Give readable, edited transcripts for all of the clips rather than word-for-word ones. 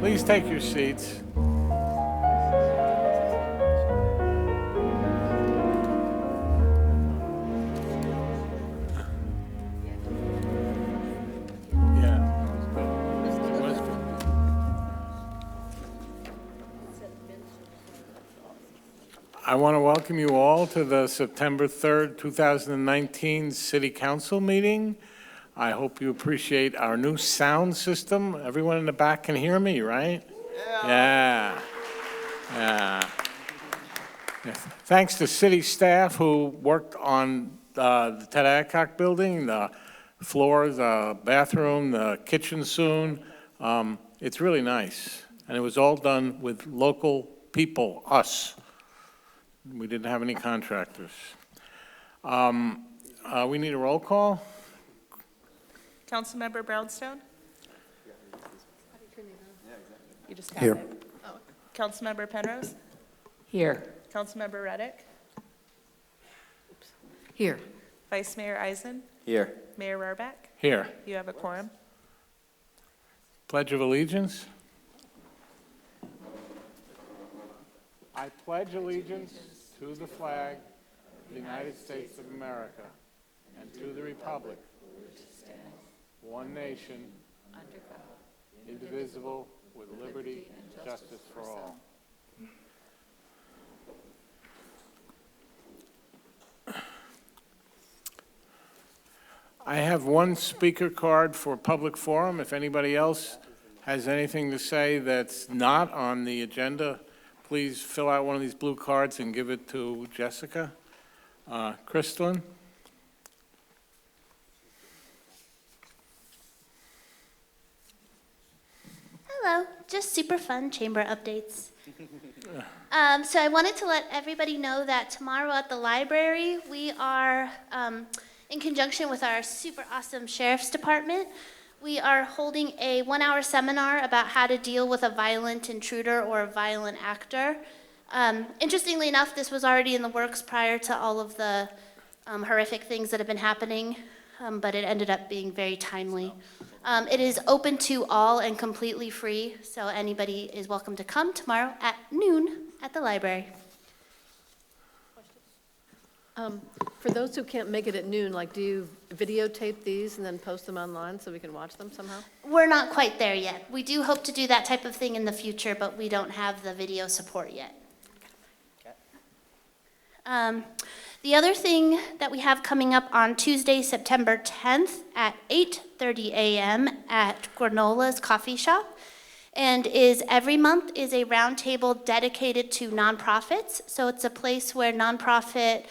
Please take your seats. I want to welcome you all to the September 3rd, 2019 City Council meeting. I hope you appreciate our new sound system. Everyone in the back can hear me, right? Yeah. Thanks to city staff who worked on the Ted Adcock building, the floors, the bathroom, the kitchen soon. It's really nice. And it was all done with local people, us. We didn't have any contractors. We need a roll call. Councilmember Brownstone? You just have Here. it. Oh. Councilmember Penrose? Here. Councilmember Reddick? Here. Vice Mayor Eisen? Here. Mayor Rohrbeck? Here. You have a quorum. Pledge of Allegiance. I pledge allegiance to the flag of the United States of America and to the republic, one nation, indivisible, with liberty and justice for all. I have one speaker card for public forum. If anybody else has anything to say that's not on the agenda, please fill out one of these blue cards and give it to Jessica. Crystalline? Hello, just super fun chamber updates. So I wanted to let everybody know that tomorrow at the library, we are, in conjunction with our super awesome sheriff's department, we are holding a 1-hour seminar about how to deal with a violent intruder or a violent actor. Interestingly enough, this was already in the works prior to all of the horrific things that have been happening, but it ended up being very timely. It is open to all and completely free, so anybody is welcome to come tomorrow at noon at the library. For those who can't make it at noon, do you videotape these and then post them online so we can watch them somehow? We're not quite there yet. We do hope to do that type of thing in the future, but we don't have the video support yet. The other thing that we have coming up on Tuesday, September 10th at 8:30 a.m. at Gornola's Coffee Shop, and is every month is a roundtable dedicated to nonprofits. So it's a place where nonprofit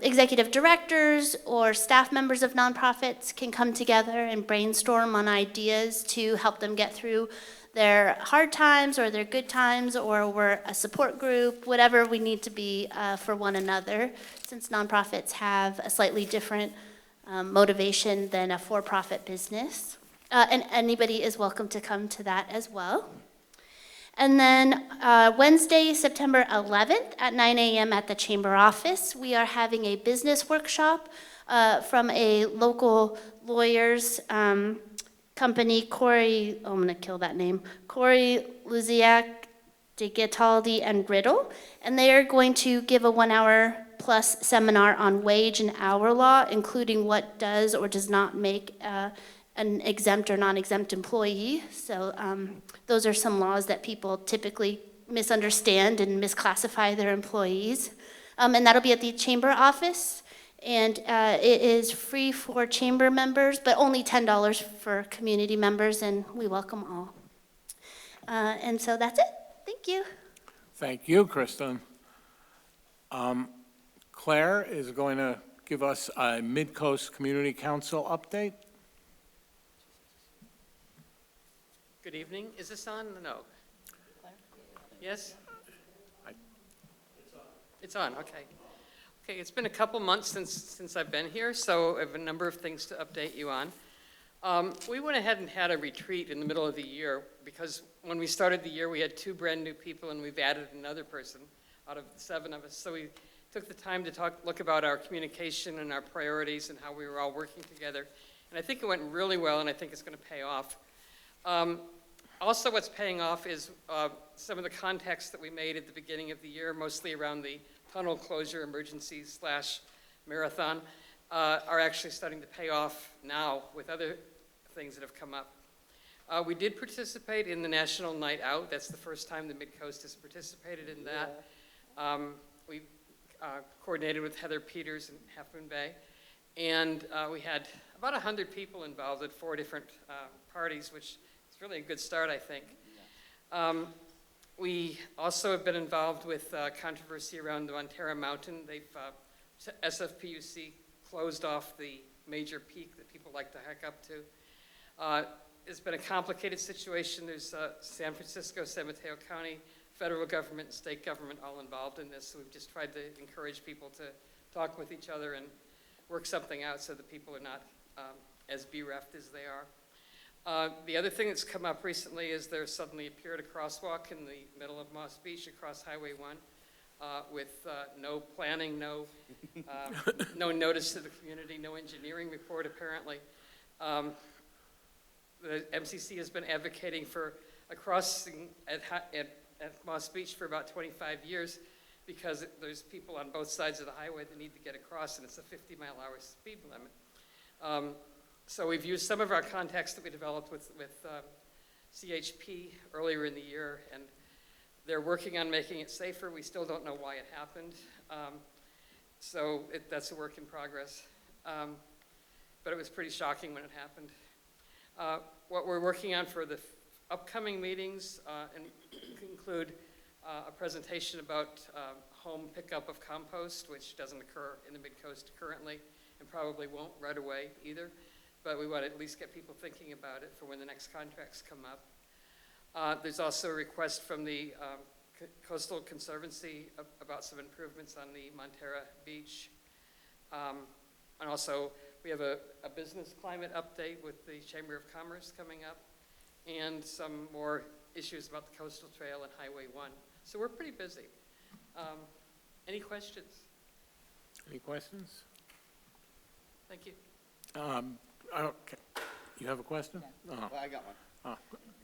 executive directors or staff members of nonprofits can come together and brainstorm on ideas to help them get through their hard times or their good times, or we're a support group, whatever we need to be for one another, since nonprofits have a slightly different motivation than a for-profit business. And anybody is welcome to come to that as well. And then Wednesday, September 11th at 9 a.m. at the Chamber office, we are having a business workshop from a local lawyers company, Corey, I'm gonna kill that name, Corey Luziak, DeGitaldi, and Riddle. And they are going to give a 1-hour plus seminar on wage and hour law, including what does or does not make an exempt or non-exempt employee. So those are some laws that people typically misunderstand and misclassify their employees. And that'll be at the Chamber office. And it is free for Chamber members, but only $10 for community members, and we welcome all. And so that's it. Thank you. Thank you, Kristen. Claire is going to give us a Mid-Coast Community Council update. Good evening. Is this on? No. Yes? It's on, okay. Okay, it's been a couple months since I've been here, so I have a number of things to update you on. We went ahead and had a retreat in the middle of the year because when we started the year, we had 2 brand new people and we've added another person out of 7 of us. So we took the time to look about our communication and our priorities and how we were all working together. And I think it went really well, and I think it's going to pay off. Also, what's paying off is some of the contacts that we made at the beginning of the year, mostly around the tunnel closure emergency / marathon, are actually starting to pay off now with other things that have come up. We did participate in the National Night Out. That's the first time the Mid-Coast has participated in that. We coordinated with Heather Peters in Half Moon Bay. And we had about 100 people involved at 4 different parties, which is really a good start, I think. We also have been involved with controversy around the Montara Mountain. SFPUC closed off the major peak that people like to hike up to. It's been a complicated situation. There's San Francisco, San Mateo County, federal government, and state government all involved in this. So we've just tried to encourage people to talk with each other and work something out so that people are not as bereft as they are. The other thing that's come up recently is there suddenly appeared a crosswalk in the middle of Moss Beach across Highway 1 with no planning, no notice to the community, no engineering report apparently. The MCC has been advocating for a crossing at Moss Beach for about 25 years because there's people on both sides of the highway that need to get across, and it's a 50-mile-an-hour speed limit. So we've used some of our contacts that we developed with CHP earlier in the year, and they're working on making it safer. We still don't know why it happened. So that's a work in progress. But it was pretty shocking when it happened. What we're working on for the upcoming meetings include a presentation about home pickup of compost, which doesn't occur in the Mid-Coast currently and probably won't right away either. But we want to at least get people thinking about it for when the next contracts come up. There's also a request from the Coastal Conservancy about some improvements on the Montara Beach. And also, we have a business climate update with the Chamber of Commerce coming up and some more issues about the Coastal Trail and Highway 1. So we're pretty busy. Any questions? Any questions? Thank you. Okay. You have a question? Well, I got one.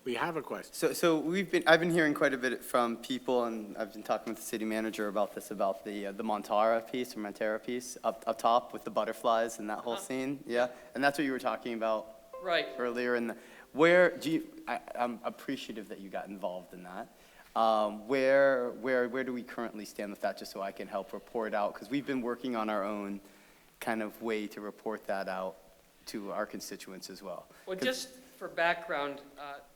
We have a question. So I've been hearing quite a bit from people, and I've been talking with the city manager about this, about the Montara piece up top with the butterflies and that whole scene. Yeah, and that's what you were talking about Right. earlier. And where do you? I'm appreciative that you got involved in that. Where do we currently stand with that, just so I can help report out? Because we've been working on our own kind of way to report that out to our constituents as well. Well, just for background,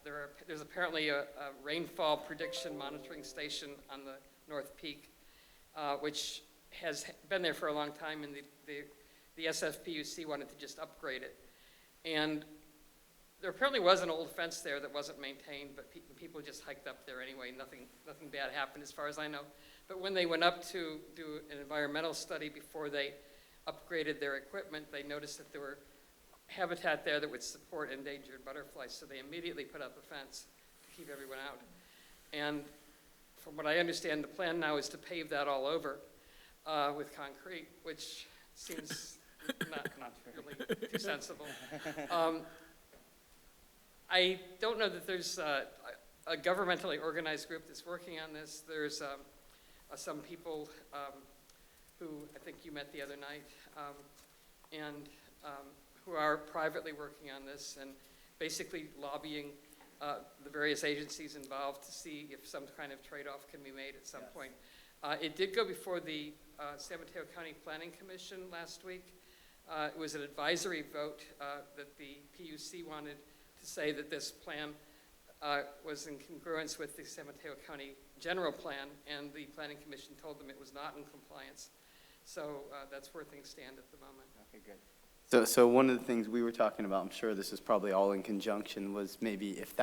there's apparently a rainfall prediction monitoring station on the North Peak, which has been there for a long time, and the SFPUC wanted to just upgrade it. And there apparently was an old fence there that wasn't maintained, but people just hiked up there anyway. Nothing bad happened as far as I know. But when they went up to do an environmental study before they upgraded their equipment, they noticed that there were habitat there that would support endangered butterflies, so they immediately put up a fence to keep everyone out. And from what I understand, the plan now is to pave that all over with concrete, which seems not really too sensible. I don't know that there's a governmentally organized group that's working on this. There's some people who I think you met the other night, and who are privately working on this and basically lobbying the various agencies involved to see if some kind of trade-off can be made at some point. It did go before the San Mateo County Planning Commission last week. It was an advisory vote that the PUC wanted to say that this plan was in congruence with the San Mateo County general plan, and the Planning Commission told them it was not in compliance. So that's where things stand at the moment. Okay, good. So one of the things we were talking about, I'm sure this is probably all in conjunction, was maybe if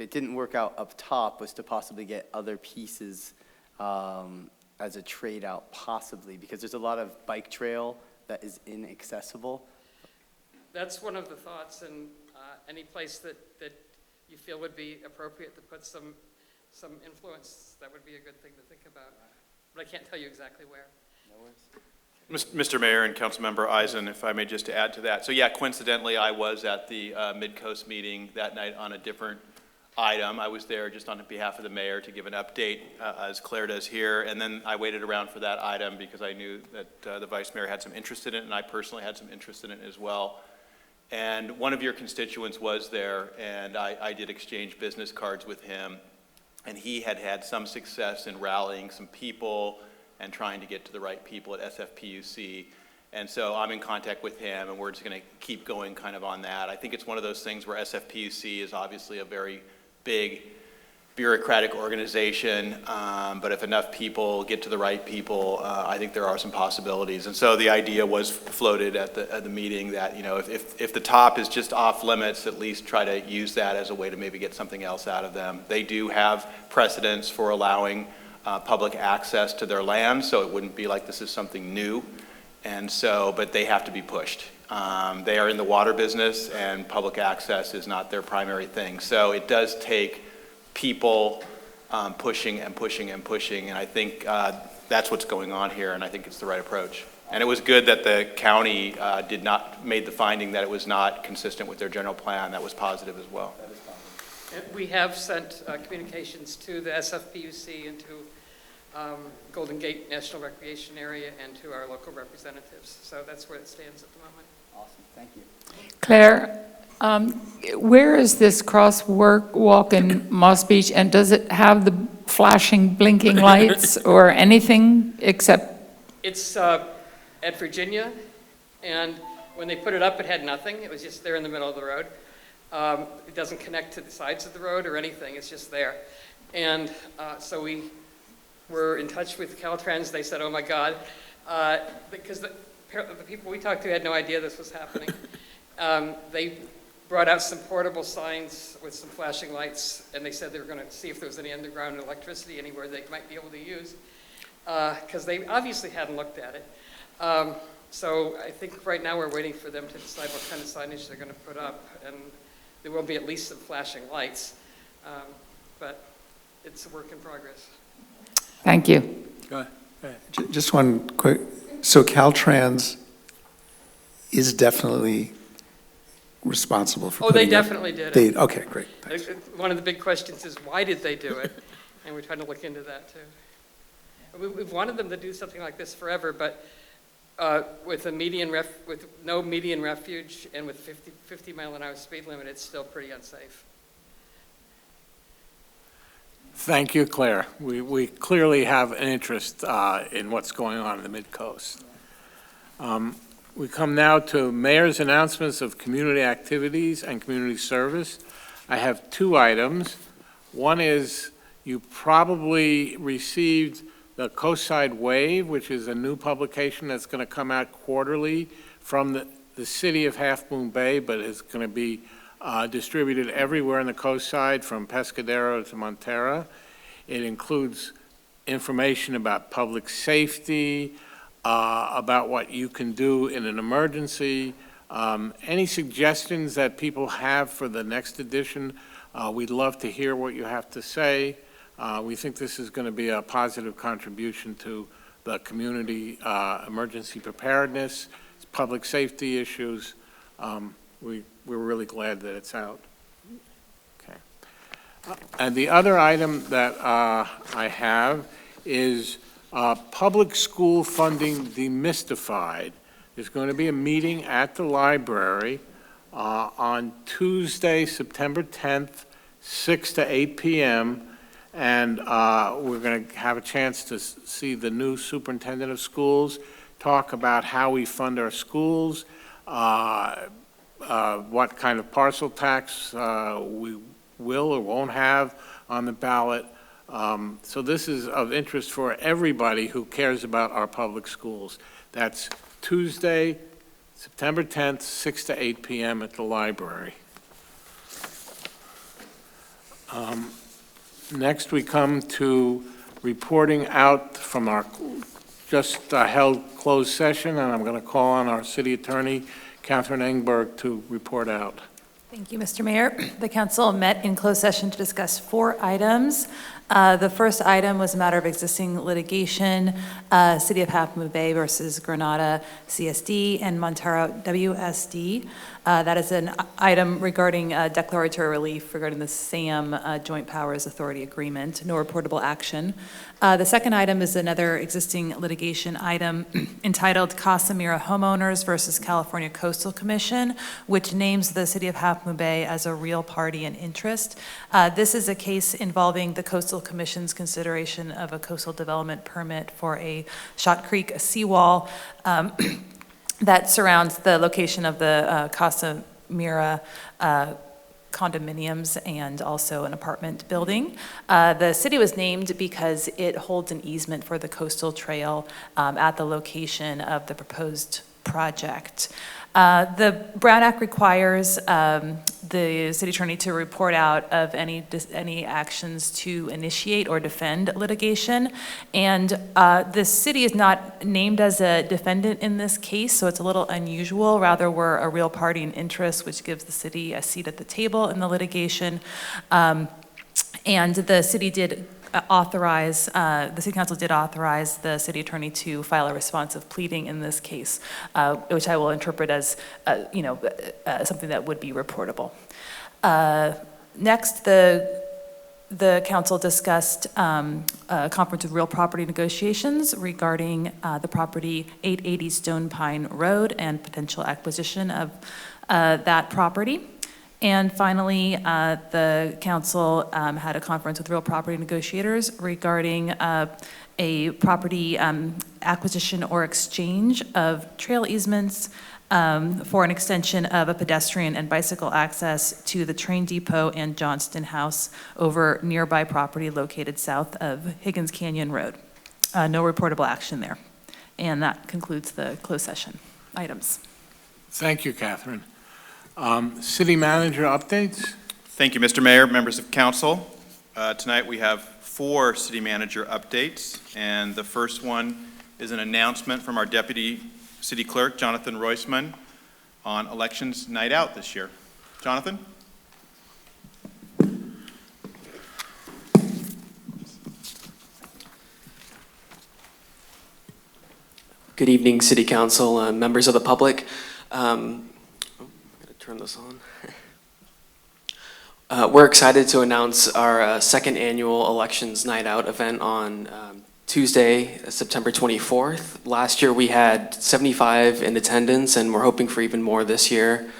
it didn't work out up top, was to possibly get other pieces as a trade out, possibly, because there's a lot of bike trail that is inaccessible. That's one of the thoughts, and any place that you feel would be appropriate to put some influence, that would be a good thing to think about. But I can't tell you exactly where. No worries. Mr. Mayor and Councilmember Eisen, if I may just add to that. So yeah, coincidentally, I was at the Mid-Coast meeting that night on a different item. I was there just on behalf of the mayor to give an update, as Claire does here, and then I waited around for that item because I knew that the vice mayor had some interest in it, and I personally had some interest in it as well. And one of your constituents was there, and I did exchange business cards with him, and he had had some success in rallying some people and trying to get to the right people at SFPUC. And so I'm in contact with him, and we're just going to keep going kind of on that. I think it's one of those things where SFPUC is obviously a very big bureaucratic organization, but if enough people get to the right people, I think there are some possibilities. And so the idea was floated at the meeting that, you know, if the top is just off limits, at least try to use that as a way to maybe get something else out of them. They do have precedents for allowing public access to their land, so it wouldn't be like this is something new. And so, but they have to be pushed. They are in the water business, and public access is not their primary thing. So it does take people pushing and pushing and pushing, and I think that's what's going on here, and I think it's the right approach. And it was good that the county made the finding that it was not consistent with their general plan. That was positive as well. And we have sent communications to the SFPUC and to Golden Gate National Recreation Area and to our local representatives. So that's where it stands at the moment. Awesome, thank you. Claire, where is this crosswalk in Moss Beach, and does it have the flashing, blinking lights or anything except? It's at Virginia, and when they put it up, it had nothing. It was just there in the middle of the road. It doesn't connect to the sides of the road or anything. It's just there. And so we were in touch with Caltrans. They said, oh my God, because the people we talked to had no idea this was happening. They brought out some portable signs with some flashing lights, and they said they were going to see if there was any underground electricity anywhere they might be able to use, because they obviously hadn't looked at it. So I think right now we're waiting for them to decide what kind of signage they're going to put up, and there will be at least some flashing lights, but it's a work in progress. Thank you. Go ahead. Just one quick, so Caltrans is definitely responsible for Oh, they putting up- definitely did it. Okay, great. Thanks. One of the big questions is, why did they do it? And we're trying to look into that, too. We've wanted them to do something like this forever, but with no median refuge and with 50 mile an hour speed limit, it's still pretty unsafe. Thank you, Claire. We clearly have an interest in what's going on in the Mid-Coast. We come now to mayor's announcements of community activities and community service. I have two items. One is you probably received the Coastside Wave, which is a new publication that's going to come out quarterly from the city of Half Moon Bay, but is going to be distributed everywhere in the coastside from Pescadero to Montera. It includes information about public safety, about what you can do in an emergency. Any suggestions that people have for the next edition, we'd love to hear what you have to say. We think this is going to be a positive contribution to the community emergency preparedness, public safety issues. We're really glad that it's out. Okay. And the other item that I have is public school funding demystified. There's going to be a meeting at the library on Tuesday, September 10th, 6 to 8 p.m., and we're going to have a chance to see the new superintendent of schools, talk about how we fund our schools, what kind of parcel tax we will or won't have on the ballot. So this is of interest for everybody who cares about our public schools. That's Tuesday, September 10th, 6 to 8 p.m. at the library. Next, we come to reporting out from our just held closed session, and I'm going to call on our city attorney, Catherine Engberg, to report out. Thank you, Mr. Mayor. The council met in closed session to discuss 4 items. The first item was a matter of existing litigation, City of Half Moon Bay versus Granada CSD and Montero WSD. That is an item regarding declaratory relief regarding the SAM Joint Powers Authority Agreement, no reportable action. The second item is another existing litigation item entitled Casa Mira Homeowners versus California Coastal Commission, which names the City of Half Moon Bay as a real party in interest. This is a case involving the Coastal Commission's consideration of a coastal development permit for a Shot Creek seawall that surrounds the location of the Casa Mira condominiums and also an apartment building. The city was named because it holds an easement for the coastal trail at the location of the proposed project. The Brown Act requires the city attorney to report out of any actions to initiate or defend litigation. And the city is not named as a defendant in this case, so it's a little unusual. Rather, we're a real party in interest, which gives the city a seat at the table in the litigation. And the city did authorize, the city council did authorize the city attorney to file a responsive pleading in this case, which I will interpret as, something that would be reportable. Next, the council discussed a conference of real property negotiations regarding the property 880 Stone Pine Road and potential acquisition of that property. And finally, the council had a conference with real property negotiators regarding a property acquisition or exchange of trail easements for an extension of a pedestrian and bicycle access to the train depot and Johnston House over nearby property located south of Higgins Canyon Road. No reportable action there. And that concludes the closed session items. Thank you, Catherine. City manager updates? Thank you, Mr. Mayor, members of council. Tonight we have 4 city manager updates, and the first one is an announcement from our deputy city clerk, Jonathan Roisman, on elections night out this year. Jonathan? Good evening, City Council, members of the public. I'm going to turn this on. We're excited to announce our second annual Elections Night Out event on Tuesday, September 24th. Last year we had 75 in attendance, and we're hoping for even more this year.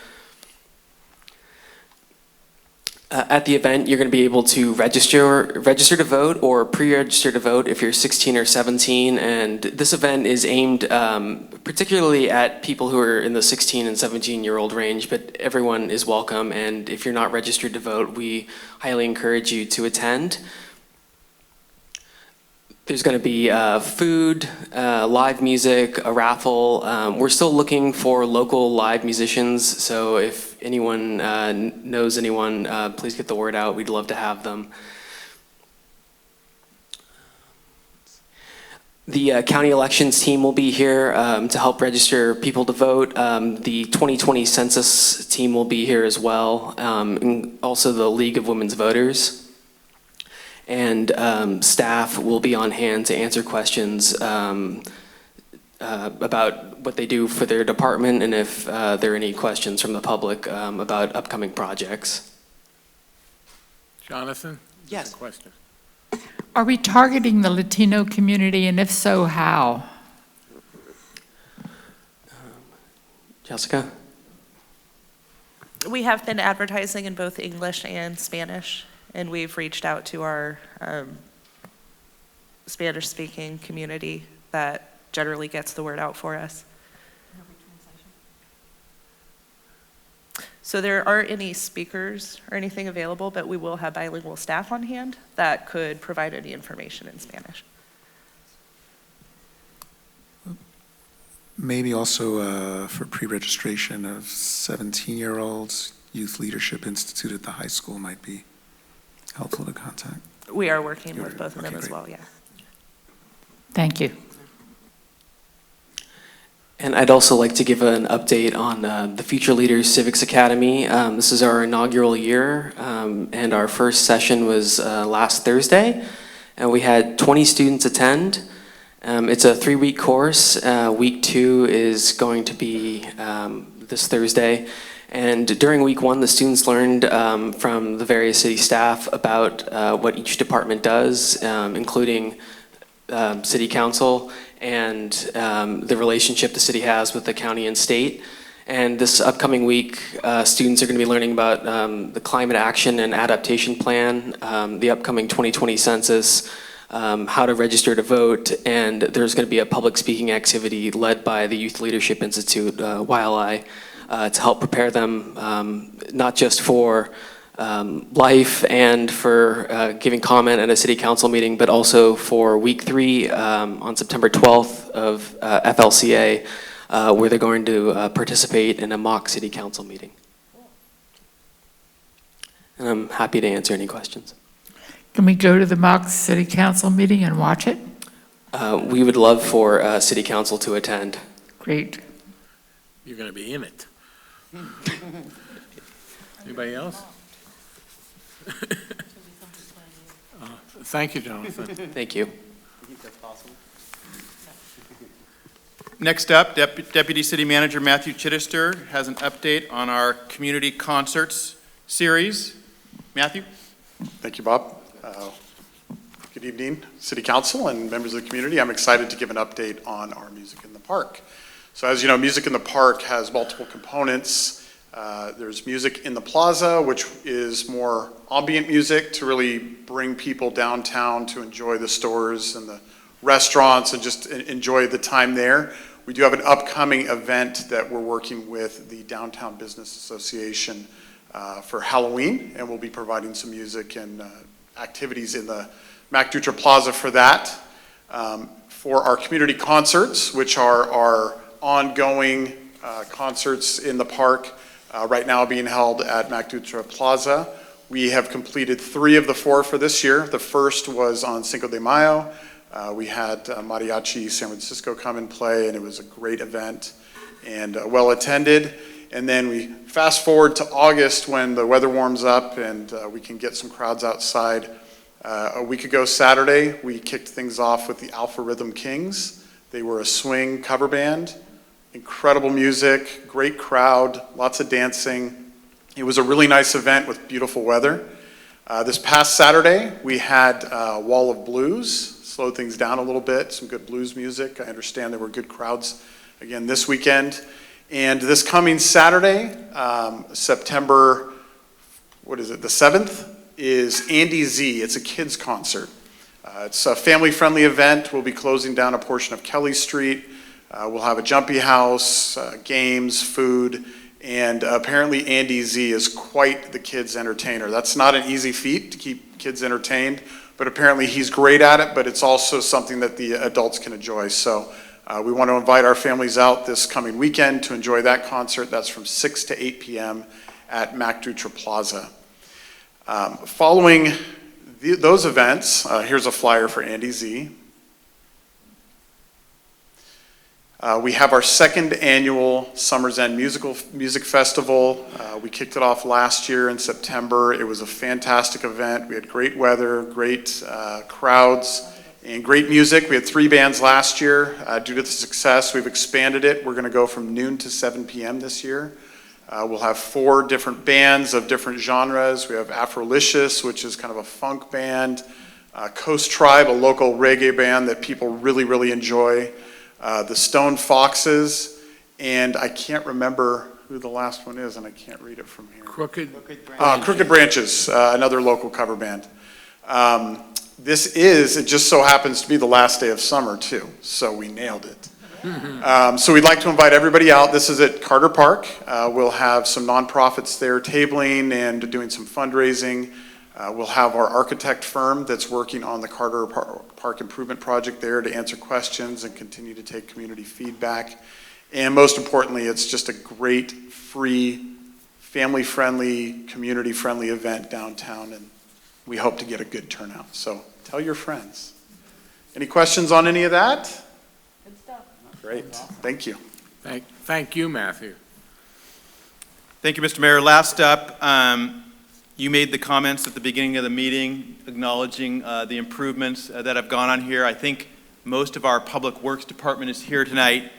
At the event, you're going to be able to register to vote or pre-register to vote if you're 16 or 17. And this event is aimed particularly at people who are in the 16 and 17-year-old range, but everyone is welcome. And if you're not registered to vote, we highly encourage you to attend. There's going to be food, live music, a raffle. We're still looking for local live musicians, so if anyone knows anyone, please get the word out. We'd love to have them. The county elections team will be here to help register people to vote. The 2020 census team will be here as well, and also the League of Women's Voters. And staff will be on hand to answer questions about what they do for their department and if there are any questions from the public about upcoming projects. Jonathan? Yes. Question. Are we targeting the Latino community, and if so, how? Jessica? We have been advertising in both English and Spanish, and we've reached out to our Spanish-speaking community that generally gets the word out for us. So there aren't any speakers or anything available, but we will have bilingual staff on hand that could provide any information in Spanish. Maybe also for pre-registration of 17-year-olds, Youth Leadership Institute at the high school might be helpful to contact. We are working with both of them as great. well, yeah. Thank you. And I'd also like to give an update on the Future Leaders Civics Academy. This is our inaugural year, and our first session was last Thursday, and we had 20 students attend. It's a 3-week course. Week 2 is going to be this Thursday. And during week 1, the students learned from the various city staff about what each department does, including city council and the relationship the city has with the county and state. And this upcoming week, students are going to be learning about the Climate Action and Adaptation Plan, the upcoming 2020 census, how to register to vote, and there's going to be a public speaking activity led by the Youth Leadership Institute, YLI, to help prepare them not just for life and for giving comment at a city council meeting, but also for week 3 on September 12th of FLCA, where they're going to participate in a mock city council meeting. And I'm happy to answer any questions. Can we go to the mock city council meeting and watch it? We would love for city council to attend. Great. You're going to be in it. Anybody else? Thank you, Jonathan. Thank you. Next up, Deputy City Manager Matthew Chittister has an update on our community concerts series. Matthew? Thank you, Bob. Good evening, City Council and members of the community. I'm excited to give an update on our Music in the Park. So as you know, Music in the Park has multiple components. There's Music in the Plaza, which is more ambient music to really bring people downtown to enjoy the stores and the restaurants and just enjoy the time there. We do have an upcoming event that we're working with the Downtown Business Association for Halloween, and we'll be providing some music and activities in the Mac Dutra Plaza for that. For our community concerts, which are our ongoing concerts in the park, right now being held at Mac Dutra Plaza. We have completed 3 of the 4 for this year. The first was on Cinco de Mayo. We had Mariachi San Francisco come and play, and it was a great event and well attended. And then we fast forward to August when the weather warms up and we can get some crowds outside. A week ago Saturday, we kicked things off with the Alpha Rhythm Kings. They were a swing cover band. Incredible music, great crowd, lots of dancing. It was a really nice event with beautiful weather. This past Saturday, we had Wall of Blues, slowed things down a little bit, some good blues music. I understand there were good crowds again this weekend. And this coming Saturday, September, the 7th, is Andy Z. It's a kids concert. It's a family-friendly event. We'll be closing down a portion of Kelly Street. We'll have a jumpy house, games, food, and apparently Andy Z is quite the kids entertainer. That's not an easy feat to keep kids entertained, but apparently he's great at it, but it's also something that the adults can enjoy. So we want to invite our families out this coming weekend to enjoy that concert. That's from 6 to 8 p.m. at Mac Dutra Plaza. Following those events, here's a flyer for Andy Z. We have our 2nd annual Summer's End Music Festival. We kicked it off last year in September. It was a fantastic event. We had great weather, great crowds, and great music. We had 3 bands last year. Due to the success, we've expanded it. We're going to go from noon to 7 p.m. this year. We'll have 4 different bands of different genres. We have Afrolicious, which is kind of a funk band. Coast Tribe, a local reggae band that people really, really enjoy. The Stone Foxes, and I can't remember who the last one is, and I can't read it from here. Crooked Branches, another local cover band. It just so happens to be the last day of summer too, so we nailed it. So we'd like to invite everybody out. This is at Carter Park. We'll have some nonprofits there tabling and doing some fundraising. We'll have our architect firm that's working on the Carter Park Improvement Project there to answer questions and continue to take community feedback. And most importantly, it's just a great, free, family-friendly, community-friendly event downtown, and we hope to get a good turnout. So tell your friends. Any questions on any of that? Good stuff. Great, thank you. Thank you, Matthew. Thank you, Mr. Mayor. Last up, you made the comments at the beginning of the meeting acknowledging the improvements that have gone on here. I think most of our Public Works Department is here tonight.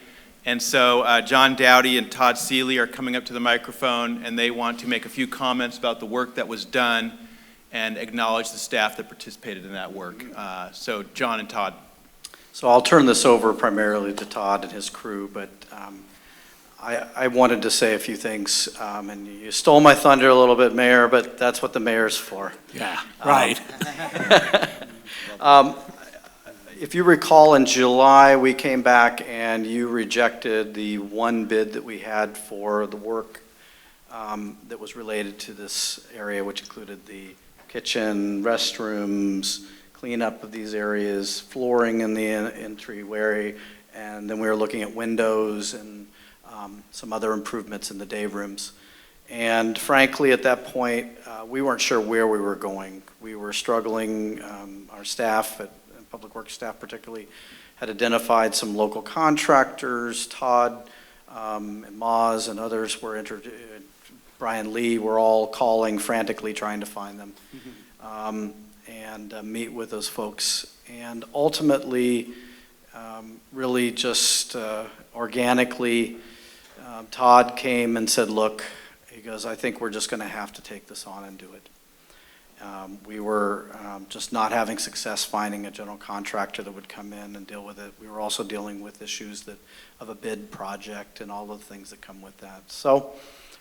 And so John Dowdy and Todd Seeley are coming up to the microphone, and they want to make a few comments about the work that was done and acknowledge the staff that participated in that work. So John and Todd. So I'll turn this over primarily to Todd and his crew, but I wanted to say a few things. And you stole my thunder a little bit, Mayor, but that's what the mayor's for. Yeah, right. If you recall, in July, we came back and you rejected the one bid that we had for the work that was related to this area, which included the kitchen, restrooms, cleanup of these areas, flooring in the entryway, and then we were looking at windows and some other improvements in the day rooms. And frankly, at that point, we weren't sure where we were going. We were struggling. Our staff, Public Works staff particularly, had identified some local contractors. Todd and Moz and others were Brian Lee were all calling frantically trying to find them and meet with those folks. And ultimately, really just organically, Todd came and said, look, he goes, I think we're just going to have to take this on and do it. We were just not having success finding a general contractor that would come in and deal with it. We were also dealing with issues of a bid project and all of the things that come with that. So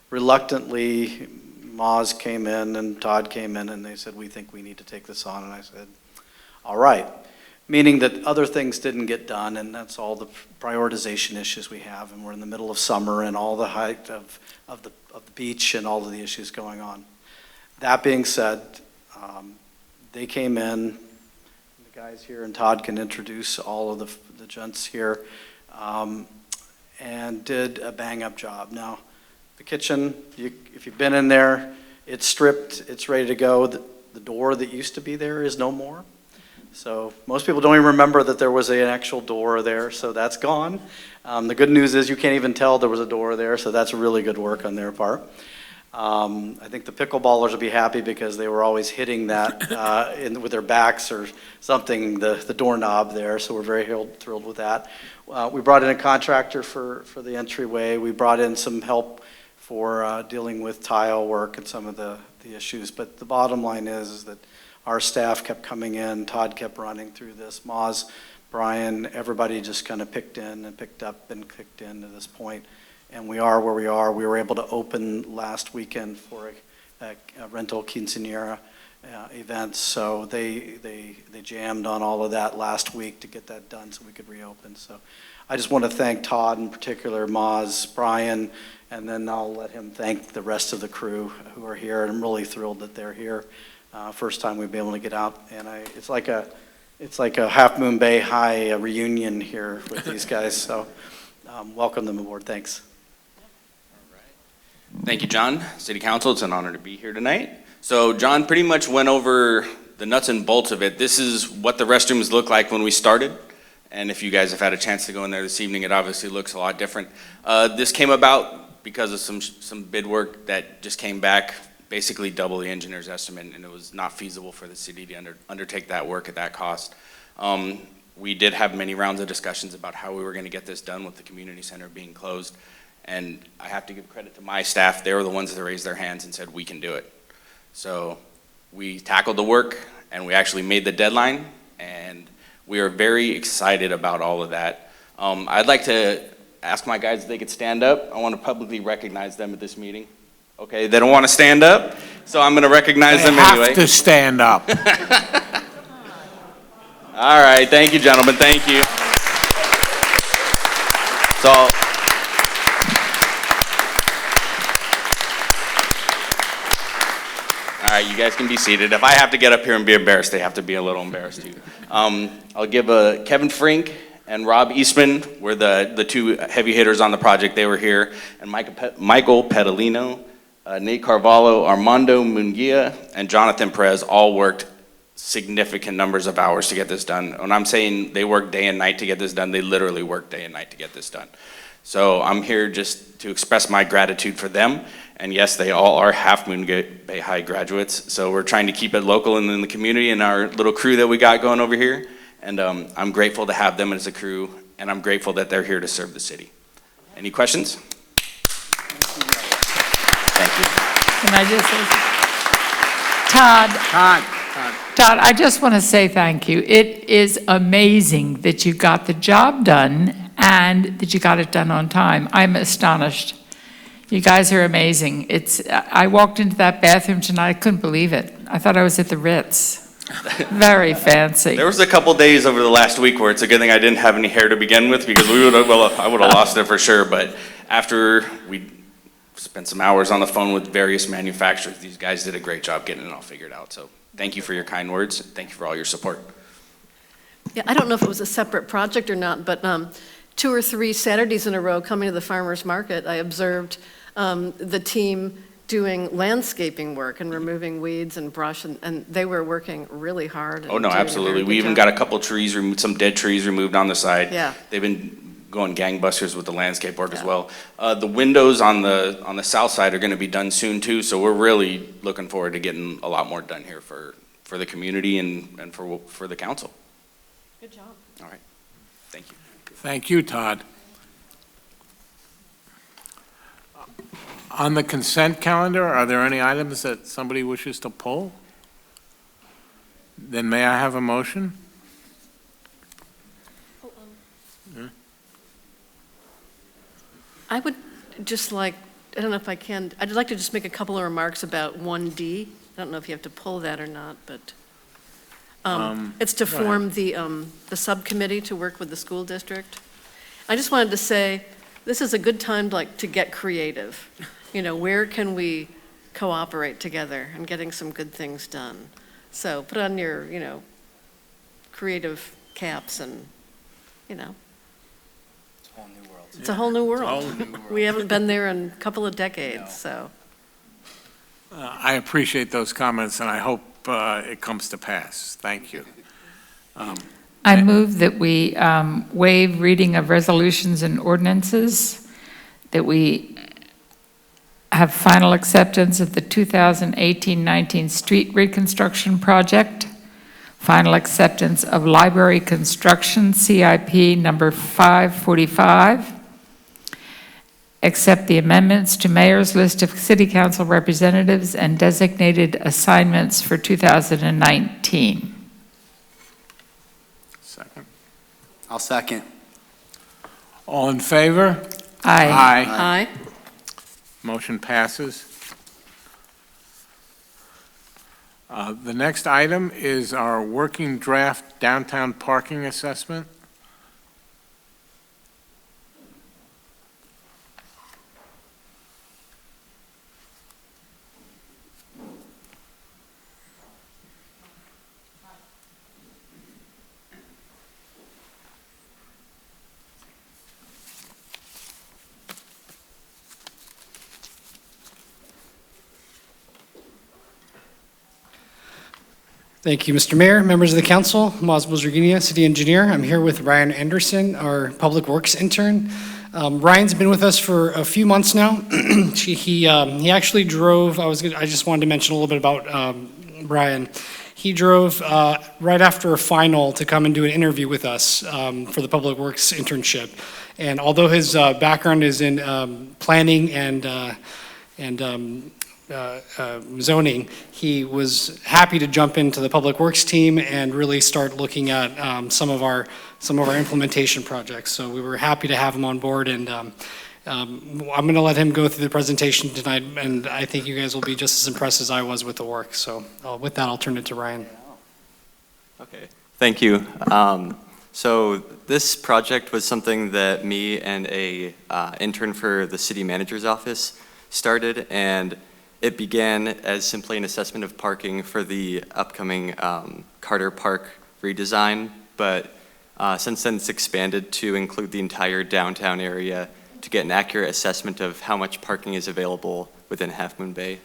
reluctantly, Moz came in and Todd came in and they said, we think we need to take this on. And I said, all right. Meaning that other things didn't get done, and that's all the prioritization issues we have, and we're in the middle of summer and all the height of the beach and all of the issues going on. That being said, they came in, the guys here, and Todd can introduce all of the gents here, and did a bang-up job. Now, the kitchen, if you've been in there, it's stripped, it's ready to go. The door that used to be there is no more. So most people don't even remember that there was an actual door there, so that's gone. The good news is you can't even tell there was a door there, so that's really good work on their part. I think the pickleballers will be happy because they were always hitting that with their backs or something, the doorknob there, so we're very thrilled with that. We brought in a contractor for the entryway. We brought in some help for dealing with tile work and some of the issues, but the bottom line is that our staff kept coming in, Todd kept running through this, Moz, Brian, everybody just kind of picked in and picked up and kicked in to this point. And we are where we are. We were able to open last weekend for a rental quinceañera event, so they jammed on all of that last week to get that done so we could reopen. So I just want to thank Todd in particular, Moz, Brian, and then I'll let him thank the rest of the crew who are here. And I'm really thrilled that they're here. First time we've been able to get out, and it's like a Half Moon Bay High reunion here with these guys. So welcome them aboard. Thanks. Thank you, John. City Council, it's an honor to be here tonight. So John pretty much went over the nuts and bolts of it. This is what the restrooms look like when we started. And if you guys have had a chance to go in there this evening, it obviously looks a lot different. This came about because of some bid work that just came back, basically double the engineer's estimate, and it was not feasible for the city to undertake that work at that cost. We did have many rounds of discussions about how we were going to get this done with the community center being closed. And I have to give credit to my staff. They were the ones that raised their hands and said, we can do it. So we tackled the work and we actually made the deadline, and we are very excited about all of that. I'd like to ask my guys if they could stand up. I want to publicly recognize them at this meeting. Okay, they don't want to stand up, so I'm going to recognize them anyway. They have to stand up. All right, thank you, gentlemen, thank you. So, all right, you guys can be seated. If I have to get up here and be embarrassed, they have to be a little embarrassed too. I'll give Kevin Frink and Rob Eastman were the two heavy hitters on the project. They were here. And Michael Pedalino, Nate Carvalho, Armando Munguia, and Jonathan Perez all worked significant numbers of hours to get this done. When I'm saying they worked day and night to get this done, they literally worked day and night to get this done. So I'm here just to express my gratitude for them. And yes, they all are Half Moon Bay High graduates. So we're trying to keep it local and in the community and our little crew that we got going over here. And I'm grateful to have them as a crew, and I'm grateful that they're here to serve the city. Any questions? Thank you. Can I just say, Todd, I just want to say thank you. It is amazing that you got the job done and that you got it done on time. I'm astonished. You guys are amazing. I walked into that bathroom tonight, I couldn't believe it. I thought I was at the Ritz. Very fancy. There was a couple days over the last week where it's a good thing I didn't have any hair to begin with, because I would have lost it for sure. But after we spent some hours on the phone with various manufacturers, these guys did a great job getting it all figured out. So thank you for your kind words. Thank you for all your support. Yeah, I don't know if it was a separate project or not, but 2 or 3 Saturdays in a row coming to the farmer's market, I observed the team doing landscaping work and removing weeds and brush, and they were working really hard. Oh, no, absolutely. We even got a couple trees removed, some dead trees removed on the side. Yeah. They've been going gangbusters with the landscape work as well. The windows on the south side are gonna be done soon too, so we're really looking forward to getting a lot more done here for the community and for the council. Good job. All right, thank you. Thank you, Todd. On the consent calendar, are there any items that somebody wishes to pull? Then may I have a motion? I would just like, I don't know if I can, I'd like to just make a couple of remarks about 1D. I don't know if you have to pull that or not, but it's to go form the subcommittee to work with the school district. I just wanted to say, this is a good time to get creative. You know, where can we cooperate together and getting some good things done? So put on your, creative caps and, It's a whole new world. it's a whole new world. Whole new world. We haven't been there in a couple of decades, so. I appreciate those comments, and I hope it comes to pass. Thank you. I move that we waive reading of resolutions and ordinances, that we have final acceptance of the 2018-19 street reconstruction project, final acceptance of library construction CIP number 545, accept the amendments to mayor's list of city council representatives and designated assignments for 2019. Second. I'll second. All in favor? Aye. Aye. Motion passes. The next item is our working draft downtown parking assessment. Thank you, Mr. Mayor, members of the council. I'm Oswald Zerginia, city engineer. I'm here with Ryan Anderson, our public works intern. Ryan's been with us for a few months now. He actually drove, I just wanted to mention a little bit about Ryan. He drove right after a final to come and do an interview with us for the public works internship. And although his background is in planning and zoning, he was happy to jump into the public works team and really start looking at some of our implementation projects. So we were happy to have him on board, and I'm going to let him go through the presentation tonight, and I think you guys will be just as impressed as I was with the work. So with that, I'll turn it to Ryan. Okay, thank you. So this project was something that me and a intern for the city manager's office started, and it began as simply an assessment of parking for the upcoming Carter Park redesign, but since then it's expanded to include the entire downtown area to get an accurate assessment of how much parking is available within Half Moon Bay.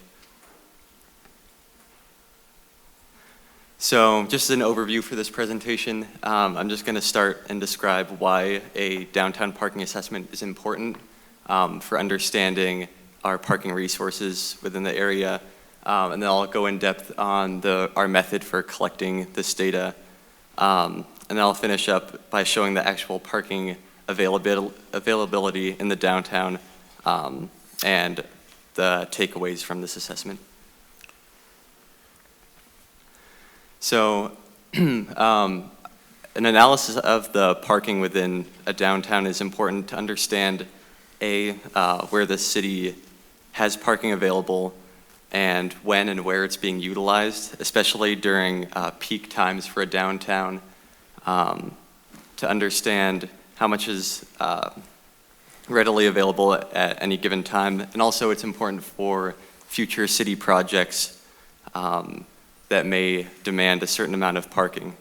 So just an overview for this presentation, I'm just going to start and describe why a downtown parking assessment is important for understanding our parking resources within the area. And then I'll go in depth on our method for collecting this data. And then I'll finish up by showing the actual parking availability in the downtown and the takeaways from this assessment. So an analysis of the parking within a downtown is important to understand where the city has parking available and when and where it's being utilized, especially during peak times for a downtown, to understand how much is readily available at any given time. And also it's important for future city projects that may demand a certain amount of parking.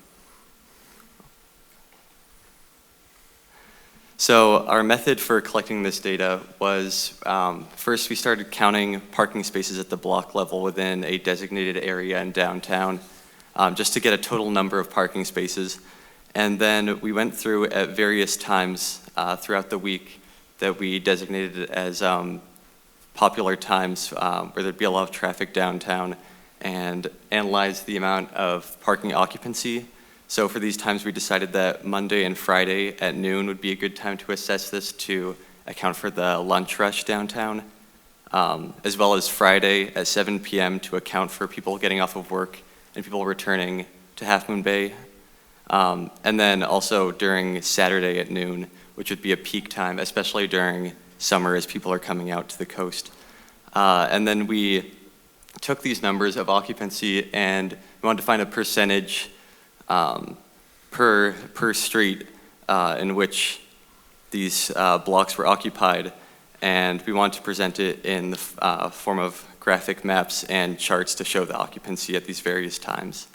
So our method for collecting this data was, first we started counting parking spaces at the block level within a designated area in downtown, just to get a total number of parking spaces. And then we went through at various times throughout the week that we designated as popular times where there'd be a lot of traffic downtown, and analyzed the amount of parking occupancy. So for these times, we decided that Monday and Friday at noon would be a good time to assess this to account for the lunch rush downtown, as well as Friday at 7 p.m. to account for people getting off of work and people returning to Half Moon Bay. And then also during Saturday at noon, which would be a peak time, especially during summer as people are coming out to the coast. And then we took these numbers of occupancy and we wanted to find a percentage per street in which these blocks were occupied, and we wanted to present it in the form of graphic maps and charts to show the occupancy at these various times.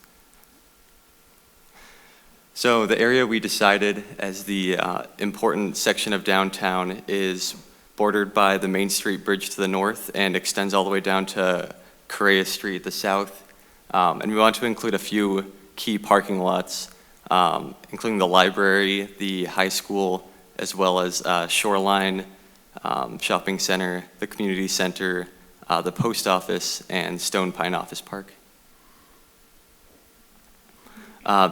So the area we decided as the important section of downtown is bordered by the Main Street Bridge to the north and extends all the way down to Correa Street, the south. And we want to include a few key parking lots, including the library, the high school, as well as Shoreline Shopping Center, the community center, the post office, and Stone Pine Office Park.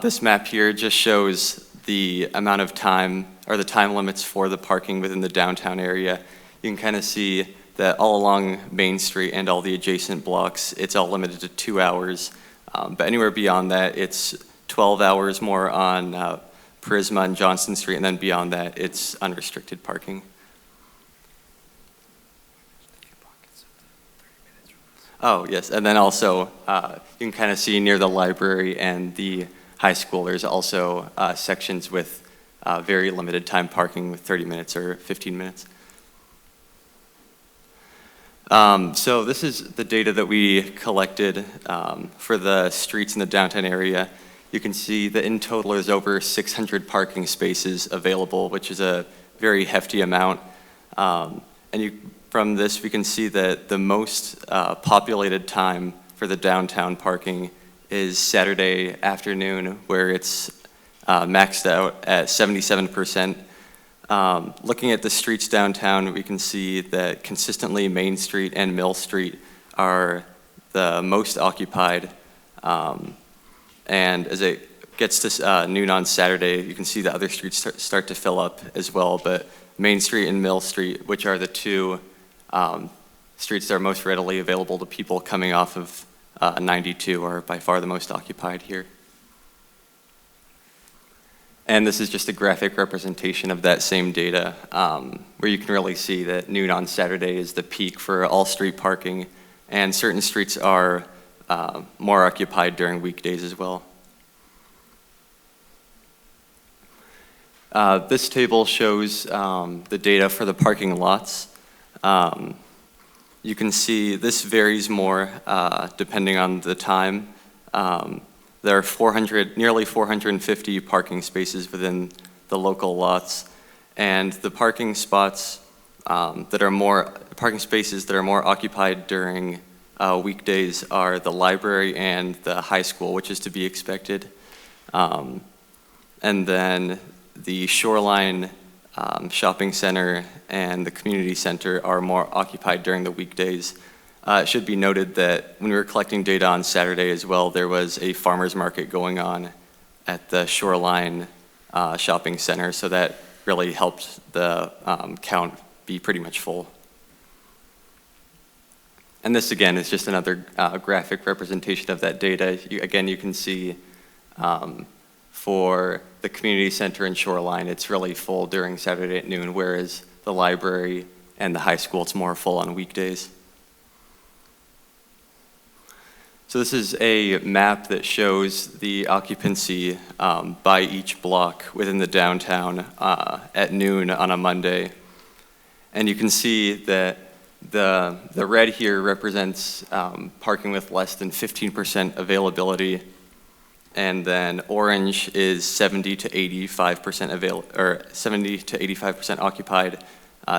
This map here just shows the amount of time, or the time limits for the parking within the downtown area. You can kind of see that all along Main Street and all the adjacent blocks, it's all limited to 2 hours. But anywhere beyond that, it's 12 hours more on Prisma and Johnston Street, and then beyond that, it's unrestricted parking. Oh, yes, and then also, you can kind of see near the library and the high school, there's also sections with very limited time parking with 30 minutes or 15 minutes. So this is the data that we collected for the streets in the downtown area. You can see that in total there's over 600 parking spaces available, which is a very hefty amount. From this we can see that the most populated time for the downtown parking is Saturday afternoon, where it's maxed out at 77%. Looking at the streets downtown, we can see that consistently Main Street and Mill Street are the most occupied. And as it gets to noon on Saturday, you can see the other streets start to fill up as well. But Main Street and Mill Street, which are the two streets that are most readily available to people coming off of 92, are by far the most occupied here. And this is just a graphic representation of that same data, where you can really see that noon on Saturday is the peak for all street parking, and certain streets are more occupied during weekdays as well. This table shows the data for the parking lots. You can see this varies more depending on the time. There are nearly 450 parking spaces within the local lots, and the parking spots parking spaces that are more occupied during weekdays are the library and the high school, which is to be expected. And then the Shoreline Shopping Center and the community center are more occupied during the weekdays. It should be noted that when we were collecting data on Saturday as well, there was a farmer's market going on at the Shoreline Shopping Center, so that really helped the count be pretty much full. And this, again, is just another graphic representation of that data. Again, you can see for the community center and Shoreline, it's really full during Saturday at noon, whereas the library and the high school, it's more full on weekdays. So this is a map that shows the occupancy by each block within the downtown at noon on a Monday. And you can see that the red here represents parking with less than 15% availability, and then orange is 70 to 85% occupied.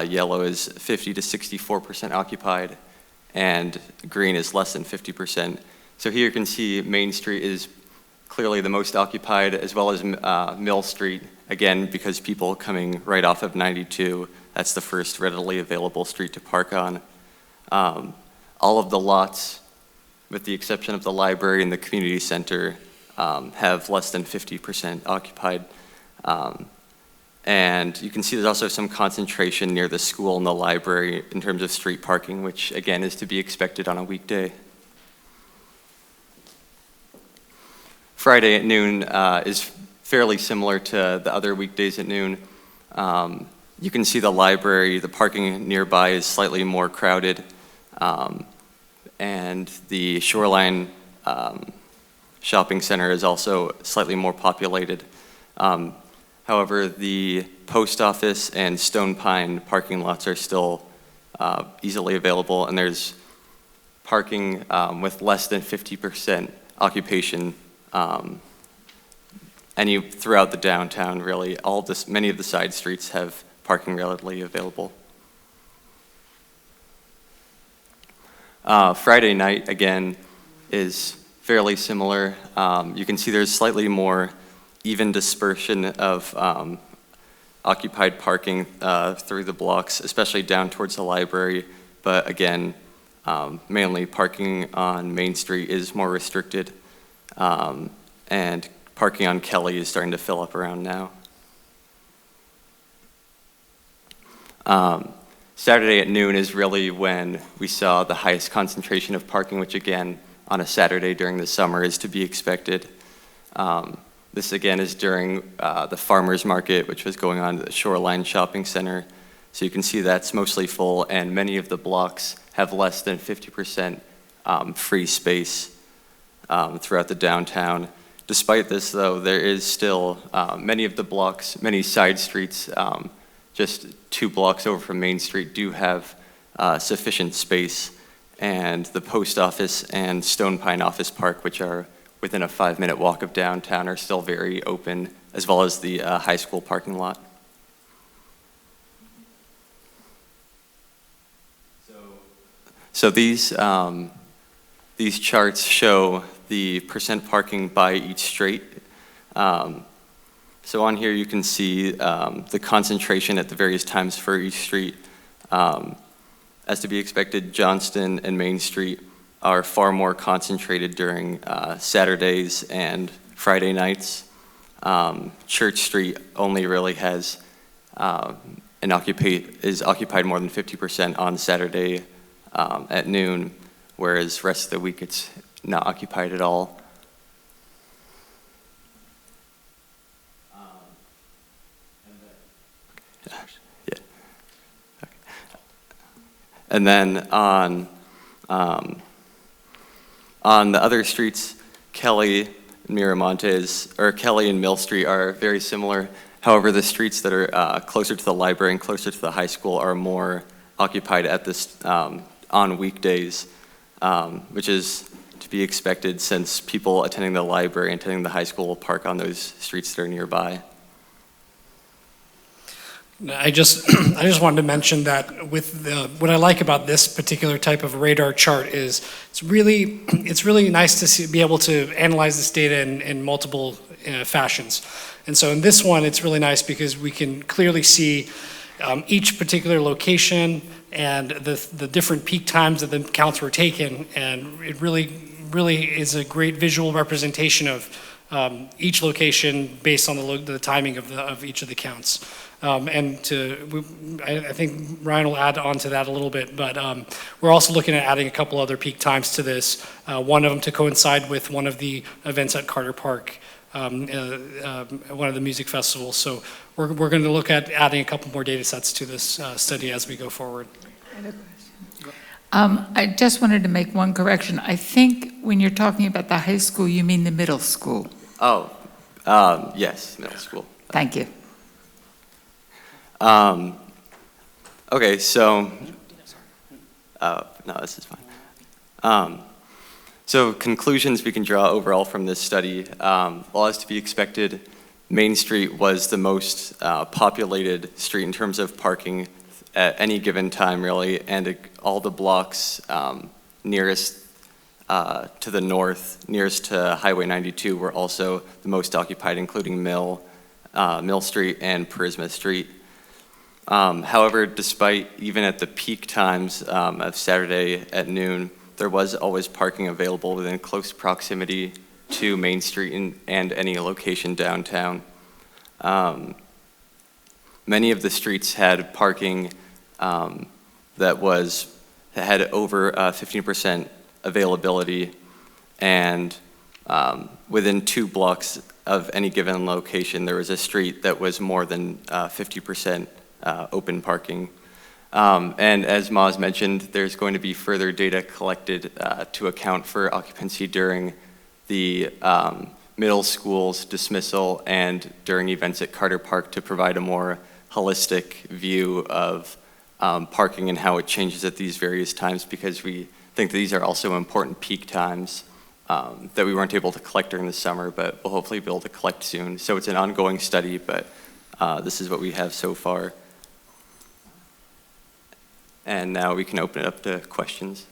Yellow is 50 to 64% occupied, and green is less than 50%. So here you can see Main Street is clearly the most occupied, as well as Mill Street, again, because people coming right off of 92, that's the first readily available street to park on. All of the lots, with the exception of the library and the community center, have less than 50% occupied. And you can see there's also some concentration near the school and the library in terms of street parking, which again is to be expected on a weekday. Friday at noon is fairly similar to the other weekdays at noon. You can see the library, the parking nearby is slightly more crowded, and the Shoreline Shopping Center is also slightly more populated. However, the post office and Stone Pine parking lots are still easily available, and there's parking with less than 50% occupation throughout the downtown, really. Many of the side streets have parking readily available. Friday night, again, is fairly similar. You can see there's slightly more even dispersion of occupied parking through the blocks, especially down towards the library. But again, mainly parking on Main Street is more restricted. And parking on Kelly is starting to fill up around now. Saturday at noon is really when we saw the highest concentration of parking, which again, on a Saturday during the summer is to be expected. This again is during the farmer's market, which was going on at the Shoreline Shopping Center. So you can see that's mostly full, and many of the blocks have less than 50% free space throughout the downtown. Despite this, though, there is still many of the blocks, many side streets, just 2 blocks over from Main Street do have sufficient space, and the post office and Stone Pine Office Park, which are within a 5-minute walk of downtown, are still very open, as well as the high school parking lot. So these charts show the percent parking by each street. So on here you can see the concentration at the various times for each street. As to be expected, Johnston and Main Street are far more concentrated during Saturdays and Friday nights. Church Street only really has is occupied more than 50% on Saturday at noon, whereas the rest of the week it's not occupied at all. And then on the other streets, Kelly and Miramontes, or Kelly and Mill Street are very similar. However, the streets that are closer to the library and closer to the high school are more occupied at this on weekdays, which is to be expected since people attending the library and attending the high school will park on those streets that are nearby. I just wanted to mention that with what I like about this particular type of radar chart is it's really nice to be able to analyze this data in multiple fashions. And so in this one, it's really nice because we can clearly see each particular location and the different peak times that the counts were taken, and it really is a great visual representation of each location based on the timing of each of the counts. I think Ryan will add on to that a little bit, but we're also looking at adding a couple other peak times to this, one of them to coincide with one of the events at Carter Park, one of the music festivals. So we're going to look at adding a couple more data sets to this study as we go forward. I just wanted to make one correction. I think when you're talking about the high school, you mean the middle school. Oh, yes, middle school. Thank you. Okay, so, no, this is fine. So conclusions we can draw overall from this study, well, as to be expected, Main Street was the most populated street in terms of parking at any given time, really, and all the blocks nearest to the north, nearest to Highway 92, were also the most occupied, including Mill Street and Prisma Street. However, despite even at the peak times of Saturday at noon, there was always parking available within close proximity to Main Street and any location downtown. Many of the streets had parking that had over 15% availability, and within 2 blocks of any given location, there was a street that was more than 50% open parking. And as Maz mentioned, there's going to be further data collected to account for occupancy during the middle school's dismissal and during events at Carter Park to provide a more holistic view of parking and how it changes at these various times, because we think that these are also important peak times that we weren't able to collect during the summer, but we'll hopefully be able to collect soon. So it's an ongoing study, but this is what we have so far. And now we can open it up to questions.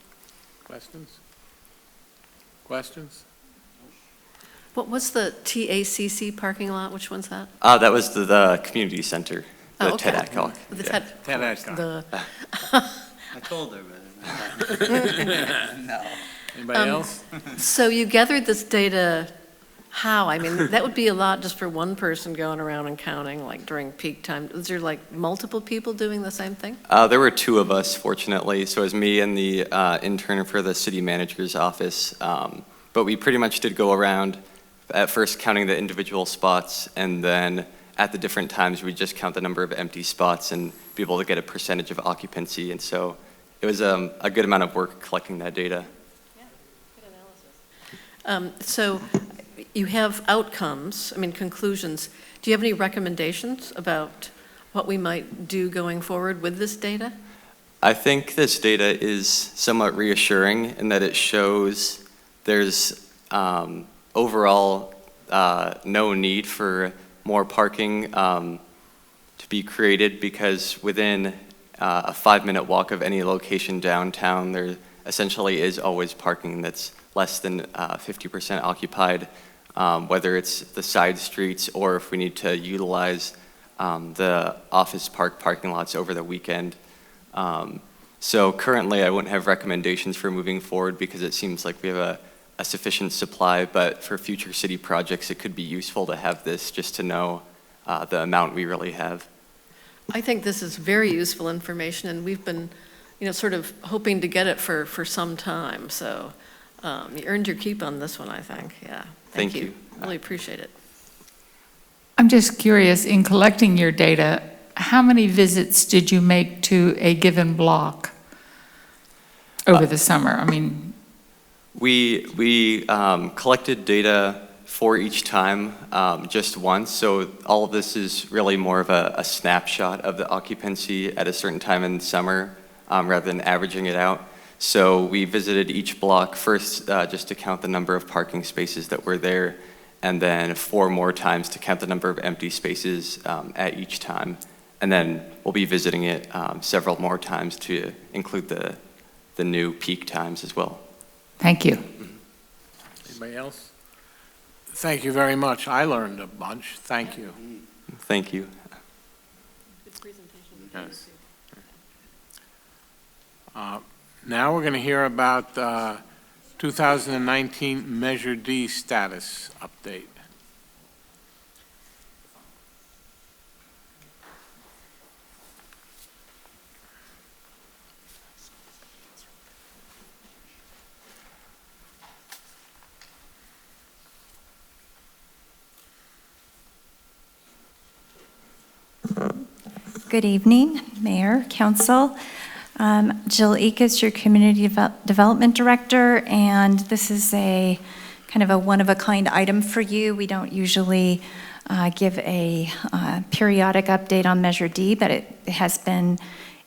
Questions? What was the TACC parking lot? Which one's that? That was the community center, the Oh, okay. Ted Adcock. The Yeah. Ted Adcock. I told her, but no. Anybody else? So you gathered this data, how? I mean, that would be a lot just for one person going around and counting, like during peak time. Was there like multiple people doing the same thing? There were 2 of us, fortunately. So it was me and the intern for the city manager's office. But we pretty much did go around at first counting the individual spots, and then at the different times we just count the number of empty spots and be able to get a percentage of occupancy. And so it was a good amount of work collecting that data. Yeah, good analysis. So you have outcomes, conclusions. Do you have any recommendations about what we might do going forward with this data? I think this data is somewhat reassuring in that it shows there's overall no need for more parking to be created, because within a 5-minute walk of any location downtown, there essentially is always parking that's less than 50% occupied, whether it's the side streets or if we need to utilize the Office Park parking lots over the weekend. So currently I wouldn't have recommendations for moving forward because it seems like we have a sufficient supply, but for future city projects it could be useful to have this just to know the amount we really have. I think this is very useful information, and we've been, sort of hoping to get it for some time. So you earned your keep on this one, I think. Yeah. Thank you. Really appreciate it. I'm just curious, in collecting your data, how many visits did you make to a given block over the summer? We collected data for each time just once, so all of this is really more of a snapshot of the occupancy at a certain time in the summer rather than averaging it out. So we visited each block first just to count the number of parking spaces that were there, and then 4 more times to count the number of empty spaces at each time. And then we'll be visiting it several more times to include the new peak times as well. Thank you. Anybody else? Thank you very much. I learned a bunch. Thank you. Thank you. Now we're going to hear about 2019 Measure D status update. Good evening, Mayor, Council. Jill Eakes, your Community Development Director, and this is a kind of a one-of-a-kind item for you. We don't usually give a periodic update on Measure D, but it has been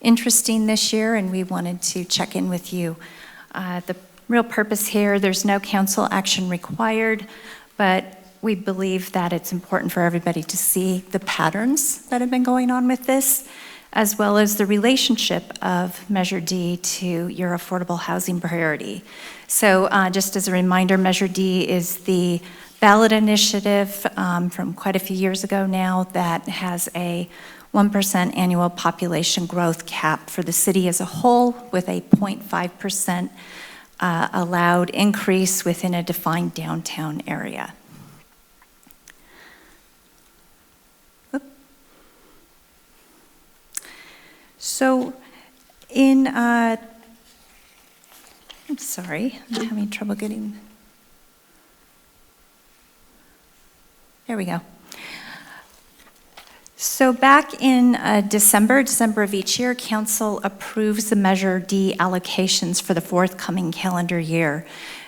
interesting this year, and we wanted to check in with you. The real purpose here, there's no council action required, but we believe that it's important for everybody to see the patterns that have been going on with this, as well as the relationship of Measure D to your affordable housing priority. So just as a reminder, Measure D is the ballot initiative from quite a few years ago now that has a 1% annual population growth cap for the city as a whole, with a 0.5% allowed increase within a defined downtown area. So I'm sorry, I'm having trouble getting, there we go. So back in December of each year, Council approves the Measure D allocations for the forthcoming calendar year.